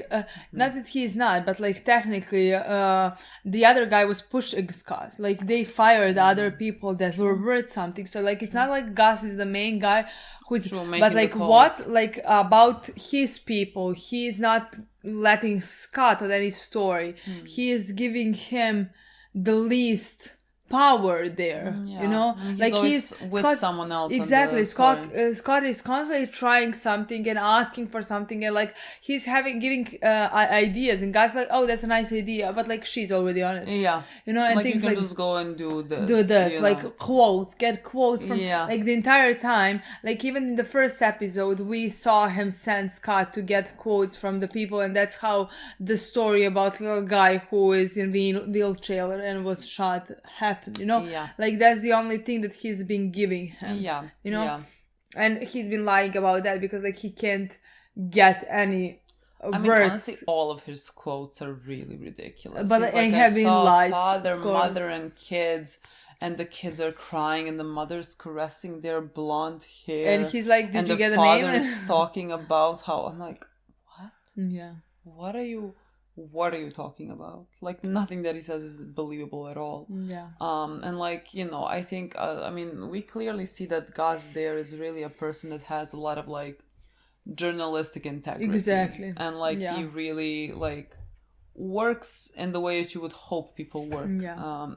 A: not that he's not, but, like, technically, the other guy was pushing Scott. Like, they fired other people that were worth something. So, like, it's not like Gus is the main guy who's... But, like, what, like, about his people, he's not letting Scott on any story. He is giving him... the least power there, you know, like he's
B: with
A: Scott,
B: someone else.
A: Exactly, Scott is constantly trying something and asking for something, and like he's giving ideas, and guys like, oh, that's a nice idea, but like she's already on it.
B: Yeah,
A: you know, and
B: like
A: things
B: you can
A: like
B: just go and do
A: this, like
B: know?
A: quotes, get quotes from like the entire time. Like even in the first episode, we saw him send Scott to get quotes from the people, and that's how the story about little guy who is in the wheelchair and was shot happened. You know, like that's the only thing that he's been giving him. You know, and he's been lying about that because like he can't get any
B: I mean,
A: words.
B: honestly, all of his quotes are really ridiculous.
A: But
B: he's
A: like,
B: I saw
A: lies,
B: father, mother, and kids, and the kids are crying, and the mother's caressing their blonde hair,
A: and he's like, "Did you get a name?"
B: And the father is talking about how I'm like, what?
A: Yeah.
B: What are you talking about? Like nothing that he says is believable at all.
A: Yeah.
B: And like, you know, I think, I mean, we clearly see that Gus there is really a person that has a lot of like journalistic integrity.
A: Exactly.
B: And like he really like works in the way that you would hope people work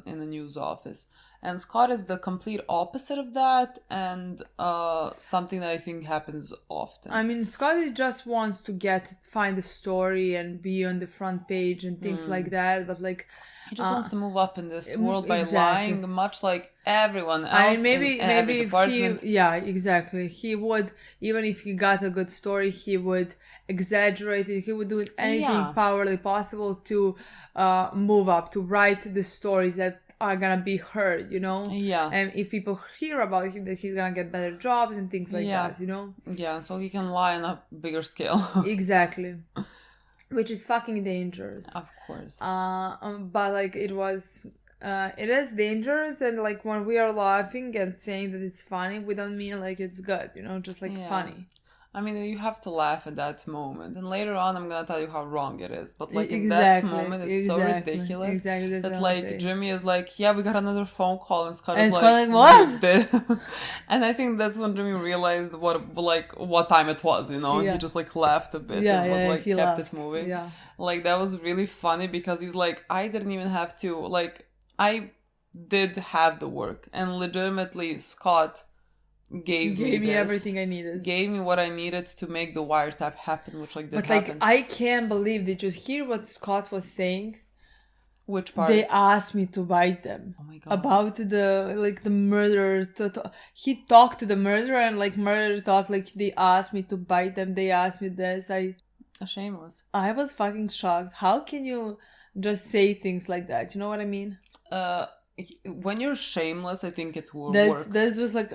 B: in the news office. And Scott is the complete opposite of that, and something that I think happens often.
A: I mean, Scott just wants to find a story and be on the front page and things like that, but like...
B: He just wants to move up in this world by lying, much like everyone else
A: maybe
B: in every department.
A: Exactly. He would, even if he got a good story, he would exaggerate it. He would do anything powerfully possible to move up, to write the stories that are gonna be heard, you know? And if people hear about him, that he's gonna get better jobs and things like that, you know?
B: Yeah, so he can lie on a bigger scale.
A: Exactly. Which is fucking dangerous.
B: Of course.
A: But like it is dangerous, and like when we are laughing and saying that it's funny, we don't mean like it's good, you know, just like funny.
B: I mean, you have to laugh at that moment, and later on I'm gonna tell you how wrong it is, but like in that moment it's so ridiculous that like Jimmy is like, yeah, we got another phone call, and Scott is like,
A: what?
B: And I think that's when Jimmy realized what time it was, you know. He just like laughed a bit and was like kept it moving. Like that was really funny because he's like, I didn't even have to, like, I did have the work, and legitimately Scott gave me
A: everything I needed.
B: Gave me what I needed to make the wiretap happen, which like did happen.
A: But like I can't believe, did you hear what Scott was saying?
B: Which part?
A: They asked me to bite them.
B: Oh my god.
A: About the murderer. He talked to the murderer, and like murderer talked, like they asked me to bite them. They asked me this.
B: Shameless.
A: I was fucking shocked. How can you just say things like that? You know what I mean?
B: When you're shameless, I think it will
A: work.
B: Works.
A: That's just like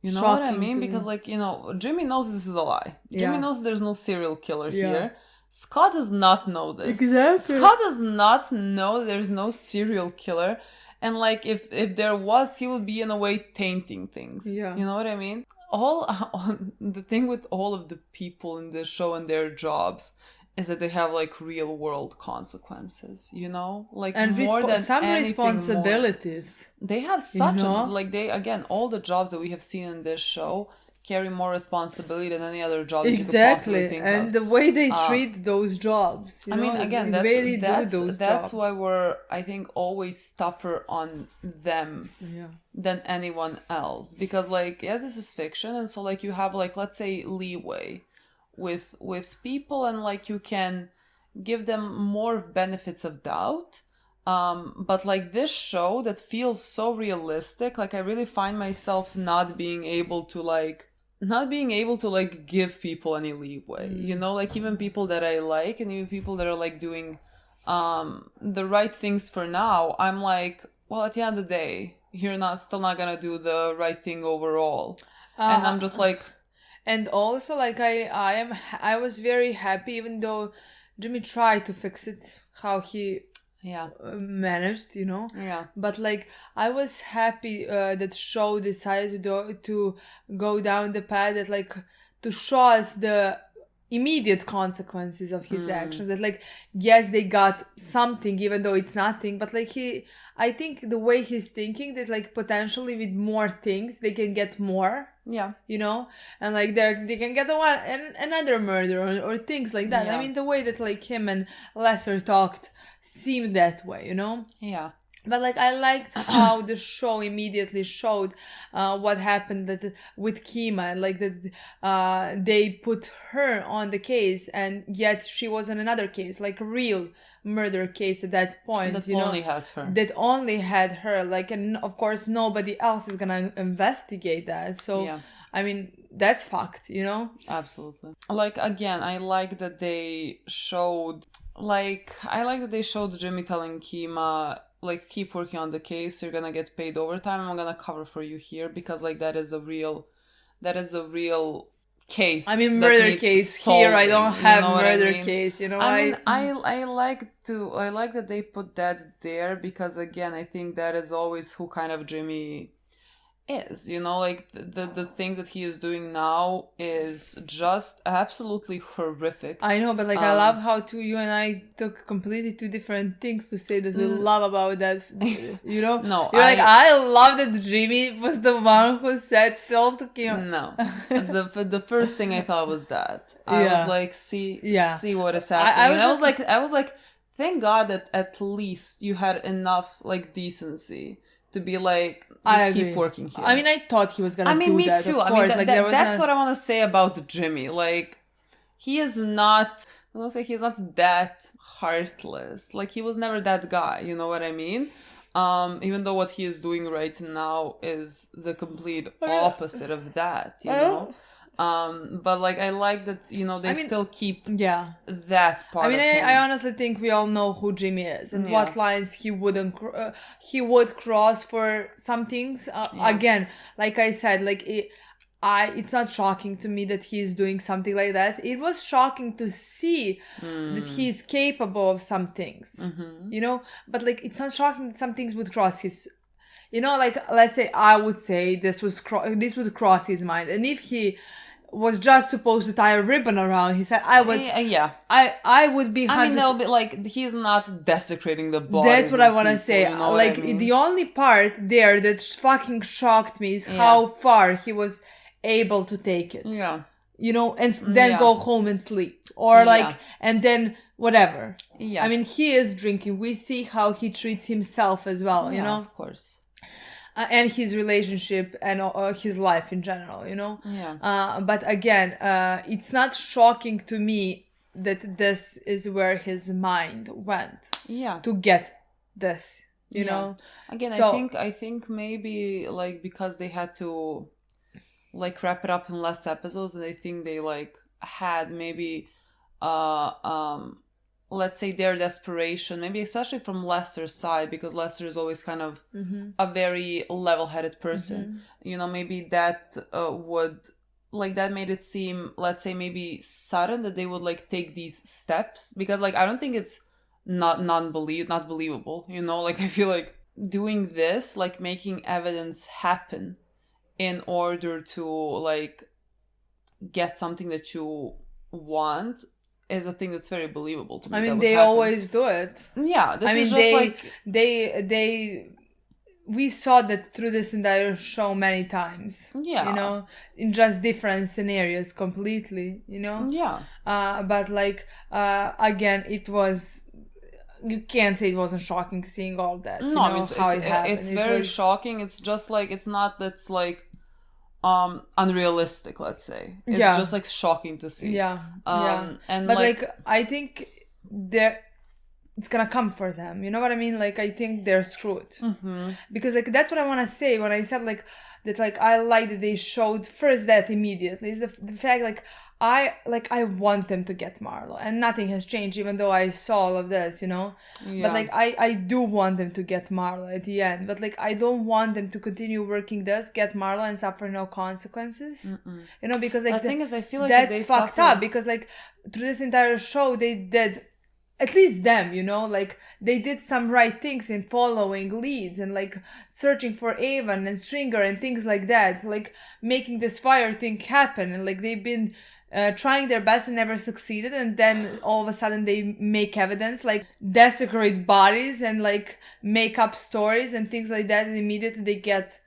B: you know what I mean? Because like, you know, Jimmy knows this is a lie. Jimmy knows there's no serial killer here. Scott does not know this.
A: Exactly.
B: Scott does not know there's no serial killer. And like if there was, he would be in a way tainting things.
A: Yeah.
B: You know what I mean? The thing with all of the people in the show and their jobs is that they have like real world consequences, you know, like
A: and
B: more than
A: some responsibilities.
B: More. They have such like they again all the jobs that we have seen in this show carry more responsibility than any other job.
A: Exactly,
B: you could possibly think
A: and
B: of.
A: The way they treat those jobs.
B: I mean, again, that's why we're I think always tougher on them than anyone else, because like yes, this is fiction, and so like you have like let's say leeway with people, and like you can give them more benefits of doubt, but like this show that feels so realistic, like I really find myself not being able to give people any leeway, you know, like even people that I like and even people that are like doing the right things for now, I'm like, well, at the end of the day you're still not gonna do the right thing overall, and I'm just like.
A: And also, like I was very happy, even though Jimmy tried to fix it, how he managed, you know.
B: Yeah.
A: But like I was happy that show decided to go down the path that like to show us the immediate consequences of his actions. That like yes, they got something, even though it's nothing. But like I think the way he's thinking that like potentially with more things they can get more.
B: Yeah.
A: You know, and like they can get another murder or things like that.
B: Yeah.
A: I mean, the way that like him and Lester talked seemed that way, you know.
B: Yeah.
A: But like I liked how the show immediately showed what happened with Kima, and like that they put her on the case, and yet she was on another case, like a real murder case at that point.
B: That
A: only
B: has her.
A: That only had her. Like, and of course nobody else is gonna investigate that. So I mean that's fucked, you know.
B: Absolutely. Like again, I like that they showed Jimmy telling Kima, like, keep working on the case, you're gonna get paid overtime, I'm gonna cover for you here, because like that is a real case.
A: I mean, murder case solving. Here I don't have murder case, you know.
B: I like that they put that there, because again I think that is always who kind of Jimmy is, you know, like the things that he is doing now is just absolutely horrific.
A: I know, but like I love how you and I took completely two different things to say that we love about that, you know.
B: No,
A: you're like, I love that Jimmy was the one who said told to Kim.
B: No, the first thing I thought was that I was like, see what is happening. I was like, thank God that at least you had enough like decency to be like, just keep working here.
A: I mean, I thought he was gonna do that.
B: Me too.
A: I mean,
B: that's what I want to say about Jimmy. Like, he is not. I want to say he's not that heartless. Like, he was never that guy. You know what I mean? Even though what he is doing right now is the complete opposite of that. You know. But like I like that, you know, they still keep that part.
A: I mean, I honestly think we all know who Jimmy is and what lines he would cross for some things. Again, like I said, like it's not shocking to me that he's doing something like that. It was shocking to see that he's capable of some things, you know. But like, it's not shocking that some things would cross his. You know, like, let's say I would say this would cross his mind, and if he was just supposed to tie a ribbon around his head, I would be.
B: I mean, they'll be like, he's not desecrating the body.
A: That's what I want to say.
B: You know
A: like, the only part there that fucking shocked me is how far he was able to take it.
B: Yeah.
A: You know, and then go home and sleep, or like, and then whatever.
B: Yeah.
A: I mean, he is drinking. We see how he treats himself as well. You know,
B: of course.
A: And his relationship and his life in general, you know.
B: Yeah.
A: But again, it's not shocking to me that this is where his mind went.
B: Yeah.
A: To get this, you know.
B: Again,
A: So,
B: I think maybe like because they had to like wrap it up in less episodes, and I think they like had maybe let's say their desperation, maybe especially from Lester's side, because Lester is always kind of a very level-headed person. You know, maybe that would like that made it seem, let's say, maybe sudden that they would like take these steps, because like I don't think it's not believable, you know. Like I feel like doing this, like making evidence happen in order to like get something that you want, is a thing that's very believable to me.
A: I mean, they always do it.
B: Yeah, this is just
A: we saw that through this entire show many times.
B: Yeah.
A: You know, in just different scenarios completely, you know?
B: Yeah.
A: But like, again, it was, you can't say it wasn't shocking seeing all that.
B: No,
A: you know,
B: I mean, it's very
A: was
B: shocking. It's just like, it's not that's like unrealistic, let's say. It's just like shocking to see.
A: Yeah.
B: And
A: but like I think it's gonna come for them, you know what I mean? Like I think they're screwed. Because like that's what I want to say when I said like that, like I like that they showed first that immediately is the fact like I want them to get Marlo, and nothing has changed even though I saw all of this, you know. But like I do want them to get Marlo at the end, but like I don't want them to continue working this, get Marlo and suffer no consequences. You know, because like
B: the thing is, I feel like
A: that's
B: they
A: fucked
B: suffer...
A: up, because like through this entire show they did, at least them, you know, like they did some right things in following leads and like searching for Avon and Stringer and things like that, like making this fire thing happen, and like they've been trying their best and never succeeded, and then all of a sudden they make evidence, like desecrate bodies and like make up stories and things like that, and immediately they get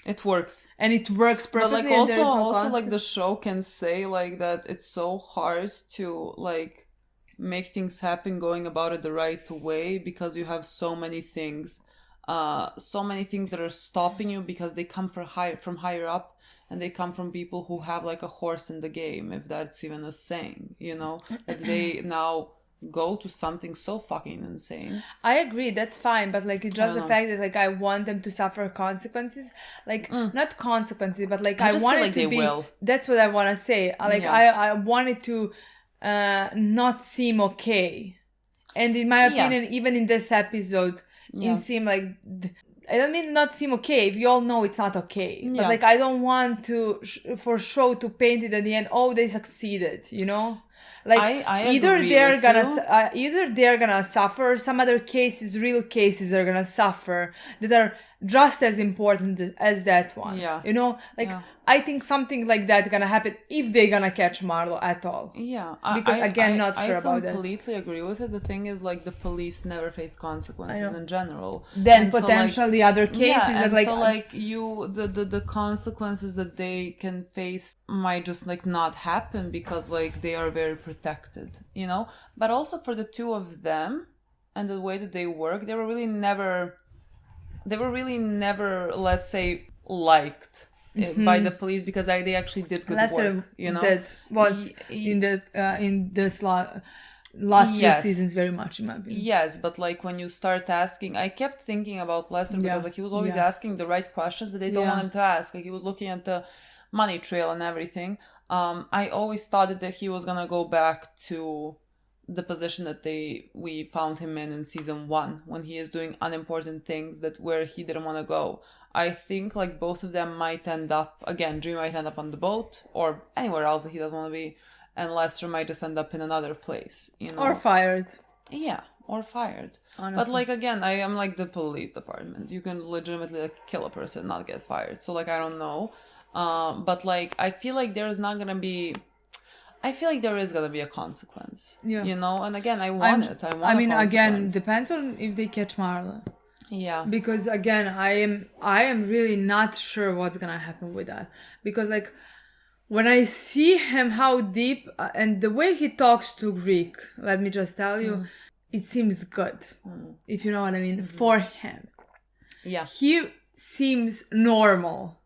B: it works,
A: and it works perfectly.
B: But like also like the show can say like that it's so hard to like make things happen going about it the right way, because you have so many things that are stopping you, because they come from higher up, and they come from people who have like a horse in the game, if that's even a saying, you know, that they now go to something so fucking insane.
A: I agree, that's fine, but like it's just the fact that like I want them to suffer consequences, like not consequences, but like I want it to be. That's what I want to say. Like I want it to not seem okay, and in my opinion, even in this episode, it seemed like. I don't mean not seem okay. We all know it's not okay. But like I don't want to for show to paint it at the end. Oh, they succeeded. You know, like
B: I
A: either they're gonna suffer. Some other cases, real cases, are gonna suffer that are just as important as that one.
B: Yeah.
A: You know, like I think something like that gonna happen if they're gonna catch Marlo at all.
B: Yeah.
A: Because again, not sure about that.
B: I completely agree with it. The thing is, like, the police never face consequences in general.
A: Then
B: and
A: potentially other cases that like...
B: so like the consequences that they can face might just like not happen because like they are very protected, you know? But also for the two of them and the way that they work, they were really never, let's say, liked by the police, because they actually did good work, you know.
A: That was in this last few seasons very much, in my opinion.
B: Yes, but like when you start asking, I kept thinking about Lester because like he was always asking the right questions that they don't want him to ask. Like he was looking at the money trail and everything. I always thought that he was gonna go back to the position that we found him in season 1, when he is doing unimportant things where he didn't want to go. I think like both of them might end up, again, Jimmy might end up on the boat or anywhere else that he doesn't want to be, and Lester might just end up in another place, you know.
A: Or fired.
B: Yeah, or fired.
A: Honestly.
B: But like, again, I am like the police department. You can legitimately like kill a person, not get fired. So like, I don't know. But like, I feel like there is gonna be a consequence. Yeah. You know, and again, I want it. I mean,
A: again, depends on if they catch Marla.
B: Yeah.
A: Because again, I am really not sure what's gonna happen with that. Because like when I see him how deep and the way he talks to Greek, let me just tell you, it seems good. If you know what I mean, for him.
B: Yeah.
A: He seems normal.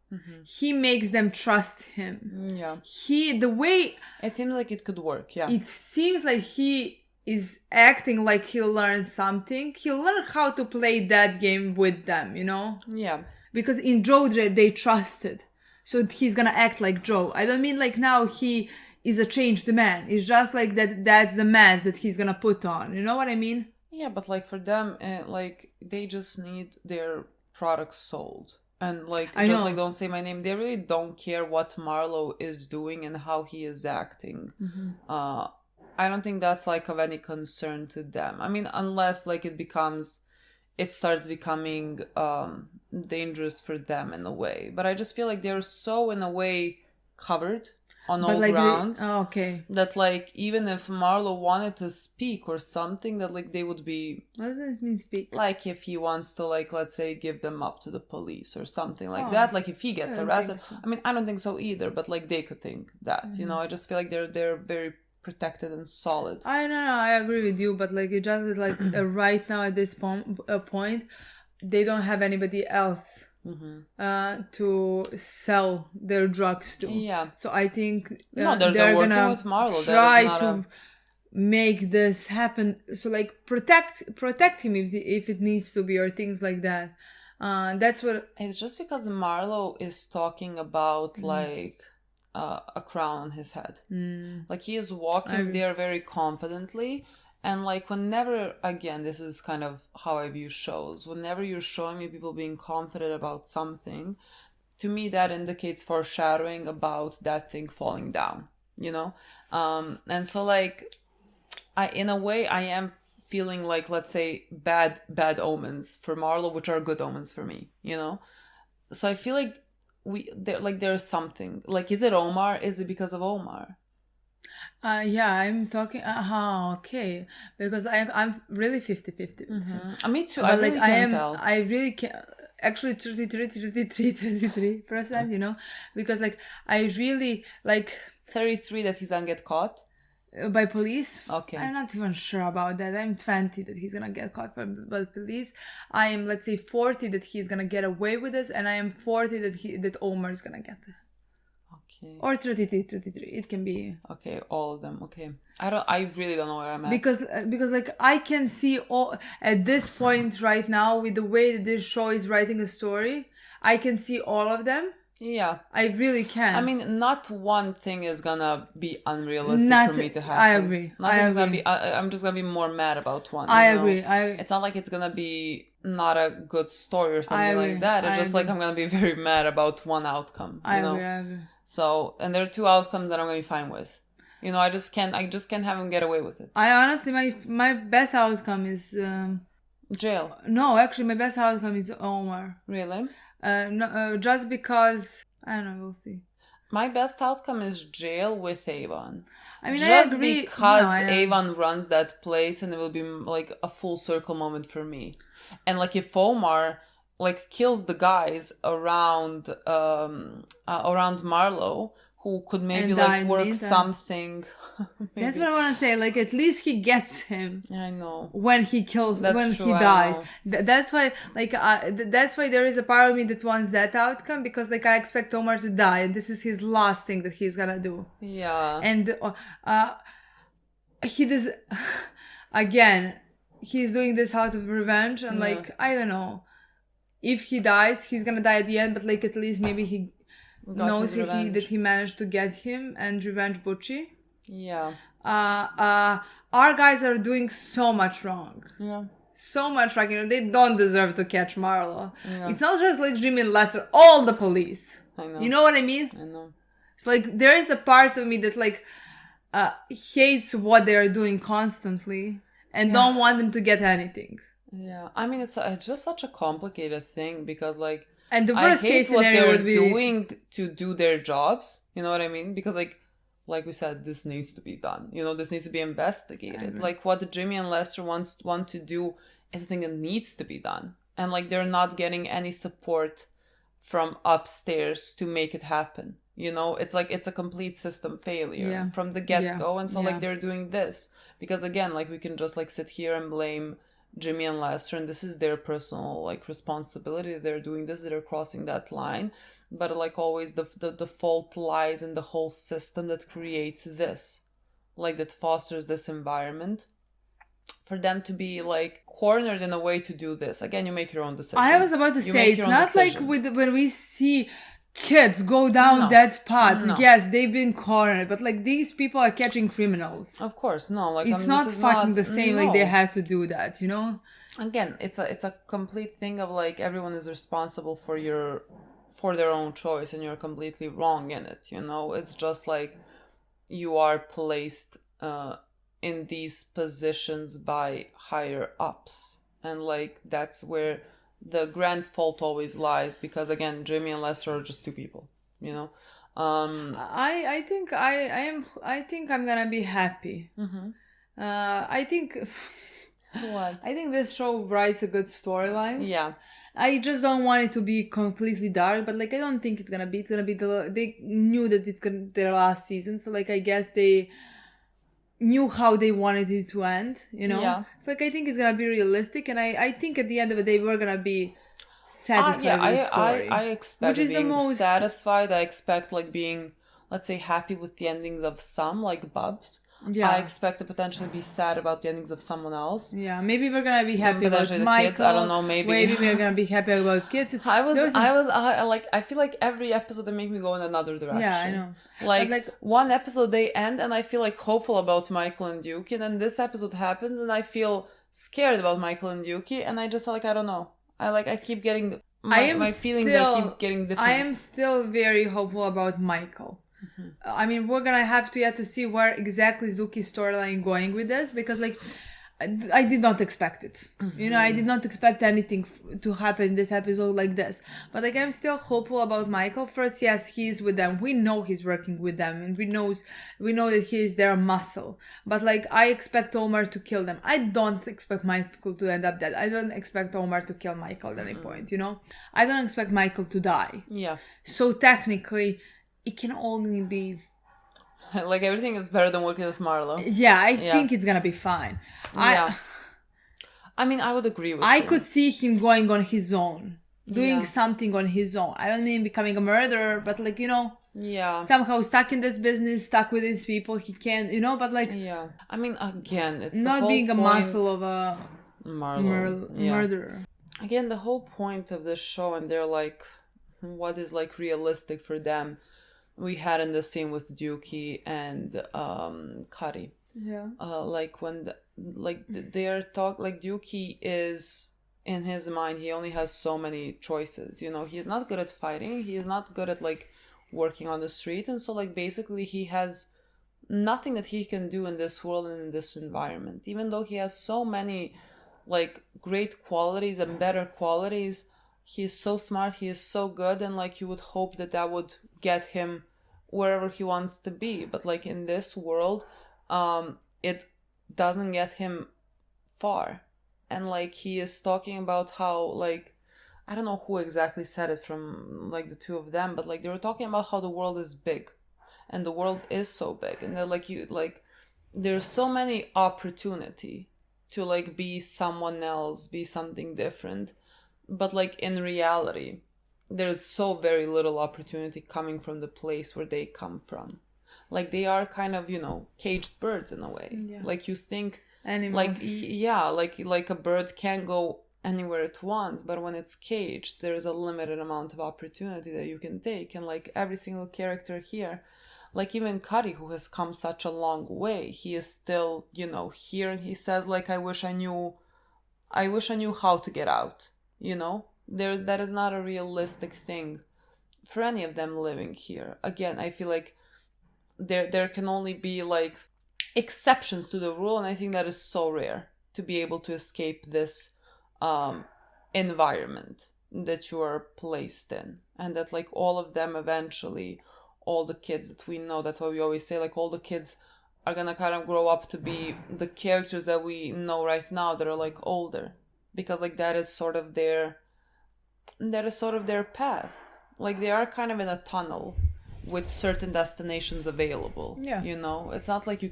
A: He makes them trust him.
B: Yeah.
A: The way
B: it seems like it could work. Yeah.
A: It seems like he is acting like he learned something, he'll learn how to play that game with them, you know?
B: Yeah.
A: Because in Joe they trusted. So he's gonna act like Joe. I don't mean like now he is a changed man. It's just like that's the mask that he's gonna put on. You know what I mean?
B: Yeah, but like for them, like they just need their products sold. And like,
A: I
B: just
A: know.
B: like, don't say my name. They really don't care what Marlo is doing and how he is acting. I don't think that's like of any concern to them. I mean, unless like it starts becoming dangerous for them in a way. But I just feel like they're so in a way covered on all
A: like
B: grounds
A: okay.
B: that like even if Marlo wanted to speak or something, that like they would be,
A: What does it mean speak?
B: like if he wants to like, let's say, give them up to the police or something like
A: Oh,
B: that, like if he gets
A: I don't
B: arrested.
A: think so.
B: I mean, I don't think so either, but like they could think that, you know. I just feel like they're very protected and solid.
A: I know, I agree with you, but like it just like right now at this point, they don't have anybody else to sell their drugs to.
B: Yeah.
A: So I think
B: No,
A: they're
B: they're working
A: gonna
B: with Marlo.
A: try
B: That is
A: to
B: not
A: make this happen. So like protect him if it needs to be, or things like that. That's what.
B: It's just because Marlo is talking about like a crown on his head. Like he is walking there very confidently. And like whenever, again, this is kind of how I view shows. Whenever you're showing me people being confident about something, to me that indicates foreshadowing about that thing falling down, you know? And so like, in a way, I am feeling like, let's say, bad omens for Marlo, which are good omens for me, you know? So I feel like there's something. Like, is it Omar? Is it because of Omar?
A: Yeah, I'm talking. Okay, because I'm really 50-50 with him.
B: Me too.
A: But
B: I
A: like
B: really can't tell.
A: I really can actually 33%, you know, because like I really like
B: 33 that he's gonna get caught
A: by police.
B: Okay.
A: I'm not even sure about that. I'm 20 that he's gonna get caught by police. I am, let's say, 40 that he's gonna get away with this, and I am 40 that Omar is gonna get it.
B: Okay.
A: Or 33. It can be.
B: Okay, all of them. Okay. I really don't know where I'm at.
A: Because like I can see all at this point right now, with the way that this show is writing a story, I can see all of them.
B: Yeah.
A: I really can.
B: I mean, not one thing is gonna be unrealistic for me to happen.
A: I agree.
B: Nothing's gonna be. I'm just gonna be more mad about one.
A: I agree.
B: It's not like it's gonna be not a good story or something like that. It's just like I'm gonna be very mad about one outcome.
A: I agree.
B: So, and there are two outcomes that I'm gonna be fine with. You know, I just can't have him get away with it.
A: I honestly, my best outcome is
B: jail.
A: No, actually, my best outcome is Omar.
B: Really?
A: No, just because I don't know. We'll see.
B: My best outcome is jail with Avon.
A: I mean,
B: just
A: I agree.
B: because Avon runs that place, and it will be like a full circle moment for me. And like if Omar like kills the guys around Marlo, who could maybe like work something.
A: That's what I want to say. Like at least he gets him.
B: I know.
A: When he kills, when
B: true,
A: he dies. That's why, like, that's why there is a part of me that wants that outcome, because like I expect Omar to die, and this is his last thing that he's gonna do.
B: Yeah.
A: And he does. Again, he's doing this out of revenge, and like I don't know. If he dies, he's gonna die at the end, but like at least maybe he knows that he managed to get him and revenge Butchie.
B: Yeah.
A: Our guys are doing so much wrong.
B: Yeah.
A: So much wrong. You know, they don't deserve to catch Marlo.
B: Yeah.
A: It's not just like Jimmy and Lester, all the police.
B: I know.
A: You know what I mean?
B: I know.
A: It's like there is a part of me that like hates what they are doing constantly and don't want them to get anything.
B: Yeah, I mean it's just such a complicated thing, because like,
A: and the worst case scenario would be
B: doing to do their jobs. You know what I mean? Because like we said, this needs to be done. You know, this needs to be investigated. Like what Jimmy and Lester want to do is a thing that needs to be done, and like they're not getting any support from upstairs to make it happen. You know, it's like it's a complete system failure from the get-go. And so like they're doing this because, again, like we can just like sit here and blame Jimmy and Lester, and this is their personal like responsibility. They're doing this, they're crossing that line. But like always, the fault lies in the whole system that creates this, like that fosters this environment. for them to be like cornered in a way to do this. Again, you make your own decision.
A: I was about to say, it's not like when we see kids go down that path.
B: No.
A: Yes, they've been cornered, but like these people are catching criminals.
B: Of course, no. Like
A: it's not fucking the same. Like they have to do that, you know.
B: Again, it's a complete thing of like everyone is responsible for their own choice, and you're completely wrong in it. You know, it's just like you are placed in these positions by higher ups, and like that's where the grand fault always lies, because again, Jimmy and Lester are just two people, you know.
A: I think I'm gonna be happy. I think
B: what?
A: I think this show writes a good storylines.
B: Yeah.
A: I just don't want it to be completely dark, but like I don't think it's gonna be. It's gonna be they knew that it's gonna their last season, so like I guess they knew how they wanted it to end, you know.
B: Yeah.
A: So like I think it's gonna be realistic, and I think at the end of the day we're gonna be satisfied with the story.
B: I expect
A: which is
B: being
A: the most
B: satisfied. I expect like being, let's say, happy with the endings of some, like Bubs.
A: Yeah.
B: I expect to potentially be sad about the endings of someone else.
A: Yeah, maybe we're gonna be happy about
B: the
A: Michael.
B: kids. I don't know. Maybe
A: we're gonna be happy about kids.
B: I feel like every episode they make me go in another direction.
A: Yeah, I know.
B: Like one episode they end and I feel like hopeful about Michael and Yuki, and then this episode happens and I feel scared about Michael and Yuki, and I just like I don't know. I keep getting my feelings. I keep getting different.
A: I am still very hopeful about Michael. I mean, we're gonna have to yet to see where exactly is Yuki's storyline going with this, because like I did not expect it. You know, I did not expect anything to happen in this episode like this. But like I'm still hopeful about Michael. First, yes, he's with them. We know he's working with them, and we know that he is their muscle. But like I expect Omar to kill them. I don't expect Michael to end up dead. I don't expect Omar to kill Michael at any point, you know? I don't expect Michael to die.
B: Yeah.
A: So technically it can only be
B: like everything is better than working with Marlo.
A: Yeah, I think it's gonna be fine.
B: I mean, I would agree with you.
A: I could see him going on his own, doing something on his own. I don't mean becoming a murderer, but like, you know, somehow stuck in this business, stuck with these people. He can't, you know, but like,
B: I mean, again, it's
A: not
B: the whole
A: being a
B: point...
A: muscle of a murderer.
B: Again, the whole point of this show, and they're like, what is like realistic for them, we had in the scene with Yuki and Kari.
A: Yeah.
B: Like when they're talk like Yuki is in his mind, he only has so many choices. You know, he is not good at fighting. He is not good at like working on the street, and so like basically he has nothing that he can do in this world and in this environment. Even though he has so many like great qualities and better qualities, he is so smart, he is so good, and like you would hope that would get him wherever he wants to be. But like in this world, it doesn't get him far. And like he is talking about how like, I don't know who exactly said it from like the two of them, but like they were talking about how the world is big, and the world is so big, and they're like, there's so many opportunity to like be someone else, be something different. But like in reality, there's so very little opportunity coming from the place where they come from. Like they are kind of, you know, caged birds in a way. Yeah. Like you think
A: animals.
B: Like a bird can't go anywhere at once, but when it's caged, there's a limited amount of opportunity that you can take. And like every single character here, like even Kari, who has come such a long way, he is still, you know, here, and he says like, I wish I knew how to get out. You know, that is not a realistic thing for any of them living here. Again, I feel like there can only be like exceptions to the rule, and I think that is so rare to be able to escape this environment that you are placed in, and that like all of them eventually, all the kids that we know, that's why we always say like all the kids are gonna kind of grow up to be the characters that we know right now that are like older. Because like that is sort of their path. Like they are kind of in a tunnel with certain destinations available. Yeah. You know, it's not like you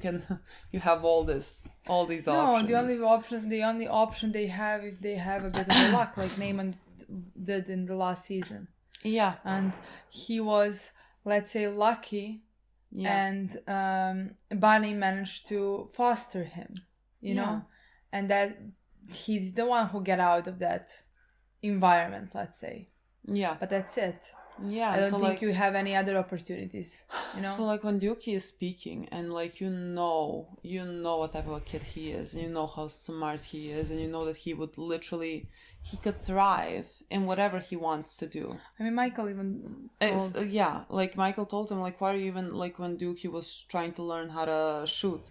B: have all these options.
A: No, the only option they have, if they have a bit of luck, like Neyman did in the last season.
B: Yeah.
A: And he was, let's say, lucky. Yeah. And Barney managed to foster him, you know? and that he's the one who get out of that environment, let's say.
B: Yeah.
A: But that's it.
B: Yeah.
A: I don't
B: so
A: think
B: like,
A: you have any other opportunities, you know?
B: So like when Yuki is speaking and like you know what type of a kid he is, and you know how smart he is, and you know that he could thrive in whatever he wants to do.
A: I mean, Michael even
B: like Michael told him, like, why are you even, like when Yuki was trying to learn how to shoot,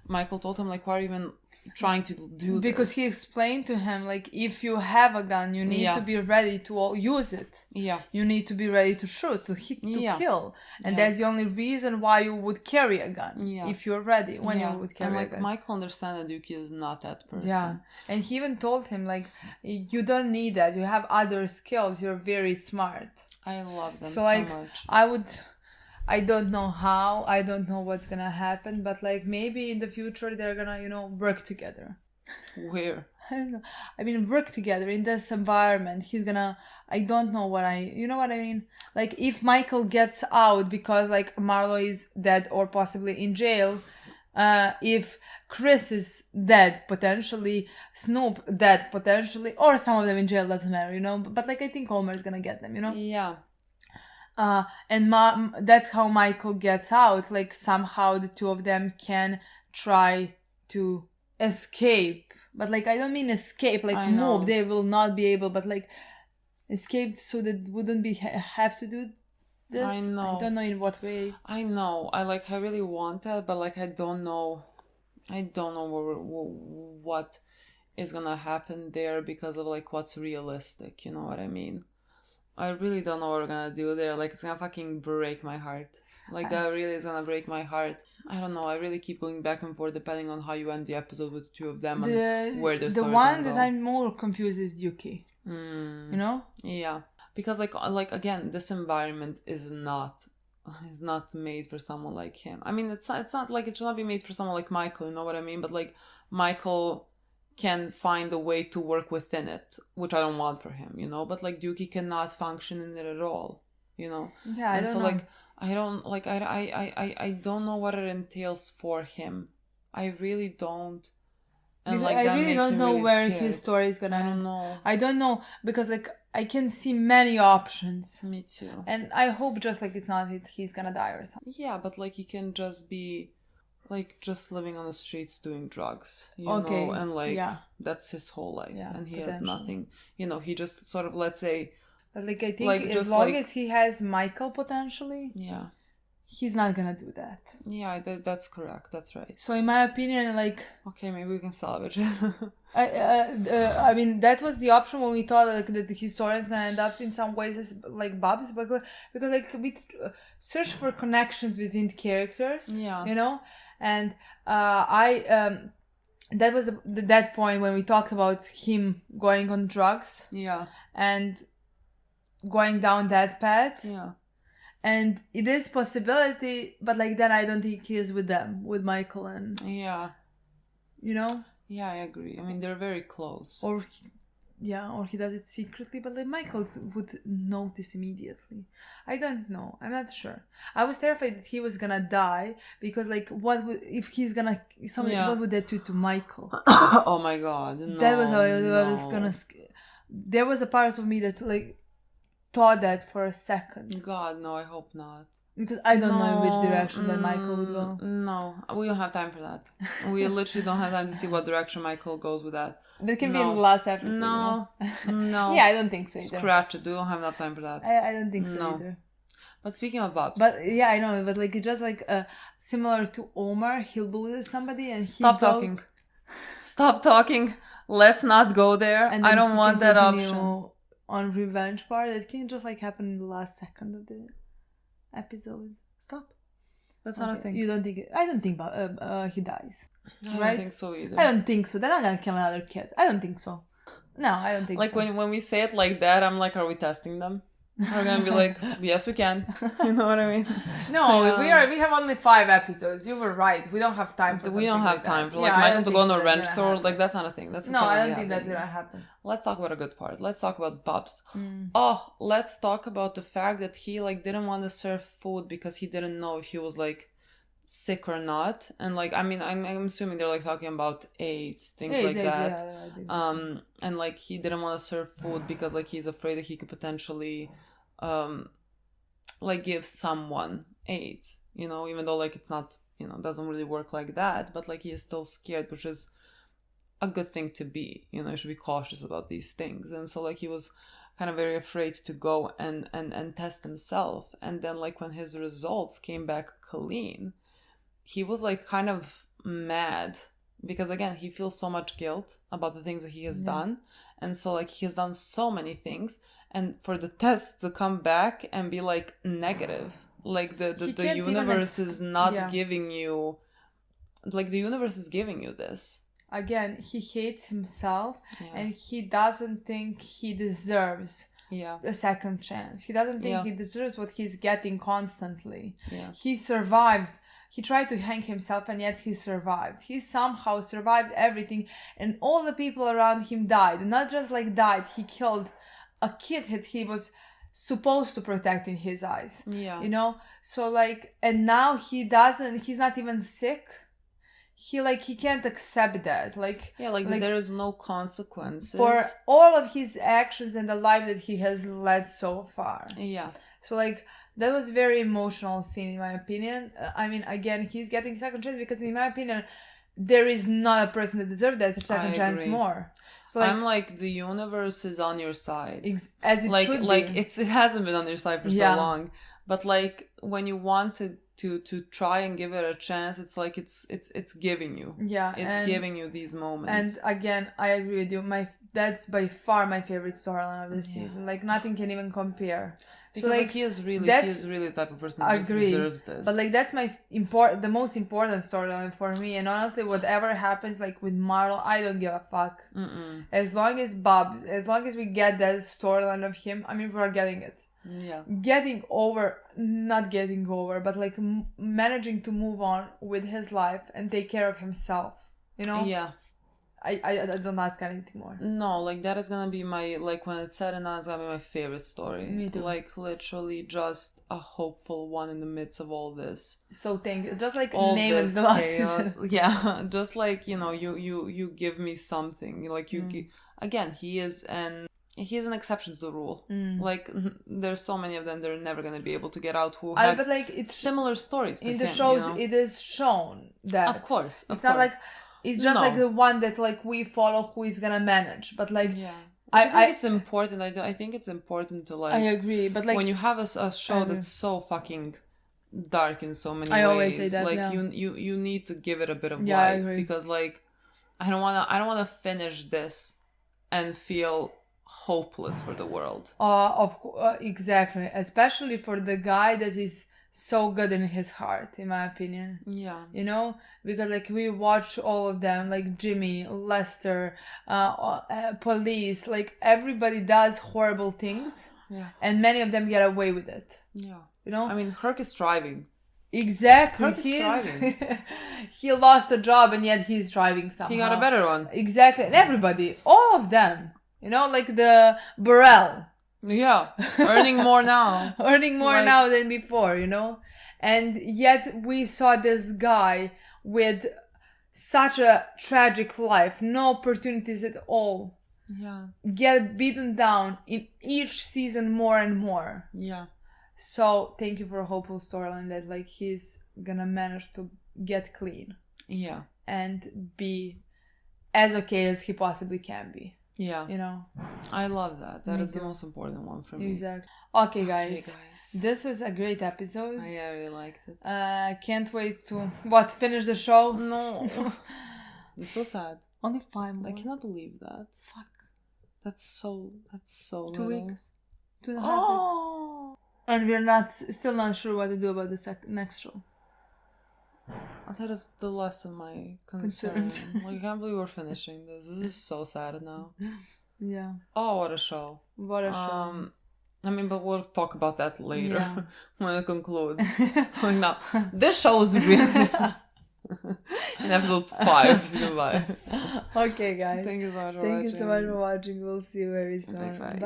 B: Michael told him, like, why are you even trying to do
A: because
B: this?
A: He explained to him, like, if you have a gun, you need to be ready to use it.
B: Yeah.
A: You need to be ready to shoot, to kill. And that's the only reason why you would carry a gun. Yeah. If you're ready, when you would carry a gun.
B: Michael understands that Yuki is not that person.
A: Yeah. And he even told him, like, you don't need that. You have other skills. You're very smart.
B: I love them so
A: much. I don't know how, I don't know what's gonna happen, but like maybe in the future they're gonna, you know, work together.
B: Where?
A: I don't know. I mean, work together in this environment. I don't know you know what I mean? Like if Michael gets out because like Marlo is dead or possibly in jail, if Chris is dead potentially, Snoop dead potentially, or some of them in jail, doesn't matter, you know? But like I think Homer's gonna get them, you know?
B: Yeah.
A: And that's how Michael gets out. Like somehow the two of them can try to escape, but like I don't mean escape like move. They will not be able, but like escape so that wouldn't be have to do this.
B: I know.
A: I don't know in what way.
B: I know. I really want it, but like I don't know what is gonna happen there because of like what's realistic. You know what I mean? I really don't know what we're gonna do there. Like, it's gonna fucking break my heart. Like, that really is gonna break my heart. I don't know. I really keep going back and forth depending on how you end the episode with the two of them and where their stories
A: The one that I'm more confused is Yuki. You know?
B: Yeah. Because, like again, this environment is not made for someone like him. I mean, it's not like it should not be made for someone like Michael, you know what I mean? But, like, Michael can find a way to work within it, which I don't want for him, you know, but like Yuki cannot function in it at all, you know.
A: Yeah, I don't know.
B: Like I don't know what it entails for him. I really don't. And like
A: I really don't know where his story is gonna end. I don't know because like I can see many options.
B: Me too.
A: And I hope just like it's not he's gonna die or something.
B: Yeah, but like he can just be like just living on the streets doing drugs, you know, and like that's his whole life, and he has nothing, you know. He just sort of, let's say,
A: but like I think like, as long as he has Michael potentially, he's not gonna do that.
B: Yeah, that's correct. That's right.
A: So in my opinion, like
B: maybe we can salvage it.
A: I mean that was the option when we thought like that the historian's gonna end up in some ways as like Bob's, because like we search for connections between characters, you know. And that was that point when we talked about him going on drugs, and going down that path, and it is possibility, but like then I don't think he is with them, with Michael and you know.
B: Yeah, I agree. I mean, they're very close.
A: Or he does it secretly, but like Michael would notice immediately. I don't know. I'm not sure. I was terrified that he was gonna die because like what would if he's gonna what would that do to Michael?
B: Oh my god. No,
A: that was how I was gonna there was a part of me that like thought that for a second.
B: God, no, I hope not.
A: Because I don't know in which direction that Michael would go.
B: No, we don't have time for that. We literally don't have time to see what direction Michael goes with that.
A: That can be in the last episode.
B: No.
A: Yeah, I don't think so either.
B: Scratch it. We don't have enough time for that.
A: I don't think so either.
B: But speaking of Bobs.
A: But yeah, I know. But like, it's just like similar to Omar. He loses somebody and
B: Stop talking. Stop talking. Let's not go there. And I don't want that option.
A: On revenge part, it can just like happen in the last second of the episode.
B: Stop. That's not a thing.
A: You don't think? I don't think he dies.
B: I don't think so either.
A: I don't think so. They're not gonna kill another kid. I don't think so. No, I don't think
B: so. Like when we say it like that, I'm like, are we testing them? We're gonna be like, yes, we can. You know what I mean?
A: No, we have only 5 episodes. You were right. We don't have time for.
B: We don't have time for like Michael to go on a ranch tour. Like that's not a thing. That's
A: no, I don't think that's gonna happen.
B: Let's talk about a good part. Let's talk about Bobs. Oh, let's talk about the fact that he like didn't want to serve food because he didn't know if he was like sick or not. And like, I mean, I'm assuming they're like talking about AIDS, things like
A: AIDS,
B: that.
A: yeah, I think so.
B: And like he didn't want to serve food because like he's afraid that he could potentially like give someone AIDS, you know, even though like it's not, you know, doesn't really work like that, but like he is still scared, which is a good thing to be, you know. You should be cautious about these things. And so like he was kind of very afraid to go and test himself. And then like when his results came back clean, he was like kind of mad because again he feels so much guilt about the things that he has done. And so like he has done so many things, and for the test to come back and be like negative, like the universe is not giving you, like the universe is giving you this.
A: Again, he hates himself and he doesn't think he deserves a second chance. He doesn't think he deserves what he's getting constantly. He survived. He tried to hang himself and yet he survived. He somehow survived everything, and all the people around him died. Not just like died, he killed a kid that he was supposed to protect in his eyes. You know? So like, and now he's not even sick. He can't accept that. Like
B: there is no consequences
A: for all of his actions and the life that he has led so far. So like that was very emotional scene in my opinion. I mean, again, he's getting second chance because in my opinion there is not a person that deserves that second chance more. So like,
B: I'm like, the universe is on your side,
A: as it
B: like
A: should
B: like
A: be.
B: it hasn't been on your side for so long, but like when you want to try and give it a chance, it's like it's giving you giving you these moments.
A: And again, I agree with you. That's by far my favorite storyline of this season. Like nothing can even compare.
B: Because so like he is really the type of person that just deserves this.
A: But like that's the most important storyline for me. And honestly, whatever happens like with Marl, I don't give a fuck. As long as we get that storyline of him, I mean, we're getting it. Not getting over, but like managing to move on with his life and take care of himself, you know. I don't ask anything more.
B: No, like that is gonna be my, like when it's said and done, it's gonna be my favorite story.
A: Me too.
B: Like literally just a hopeful one in the midst of all this.
A: So thank you. Just like
B: all
A: name
B: this
A: the last
B: chaos.
A: season.
B: Yeah, just like, you know, you give me something. Like again, he's an exception to the rule. Like there's so many of them, they're never gonna be able to get out who had
A: but like it's
B: similar stories to
A: in
B: him,
A: the shows.
B: you know?
A: It is shown that
B: of course
A: it's not like it's just like the one that like we follow who is gonna manage, but like
B: I think it's important. I think it's important to like.
A: I agree, but like
B: when you have a show that's so fucking dark in so many ways,
A: always say that,
B: like you need to give it a bit of
A: I
B: light,
A: agree.
B: because like I don't wanna finish this and feel hopeless for the world.
A: Exactly, especially for the guy that is so good in his heart, in my opinion. You know, because like we watch all of them, like Jimmy, Lester, police, like everybody does horrible things, and many of them get away with it. You know,
B: I mean, Herc is thriving.
A: Exactly.
B: Herc is thriving.
A: He lost a job and yet he's thriving somehow.
B: He got a better one.
A: Exactly, and everybody, all of them. You know, like the Burrell.
B: Earning more now.
A: Now than before, you know? And yet we saw this guy with such a tragic life, no opportunities at all. Get beaten down in each season more and more. So thank you for a hopeful storyline that like he's gonna manage to get clean. And be as okay as he possibly can be. You know,
B: I love that. That is the most important one for me.
A: Exactly. Okay, guys. This was a great episode.
B: I really liked it.
A: Can't wait to finish the show.
B: No, it's so sad.
A: Only 5 more.
B: I cannot believe that.
A: Fuck.
B: That's so
A: 2
B: little.
A: weeks. 2.5 weeks. And we're still not sure what to do about the next show.
B: That is the less of my concerns. Like, I can't believe we're finishing this. This is so sad now. Oh, what a show.
A: What a show.
B: I mean, but we'll talk about that later when it concludes. Like, now, this show is really in episode 5. So goodbye.
A: Okay, guys.
B: Thank you so much for watching.
A: Thank you so much for watching. We'll see you very soon. Bye.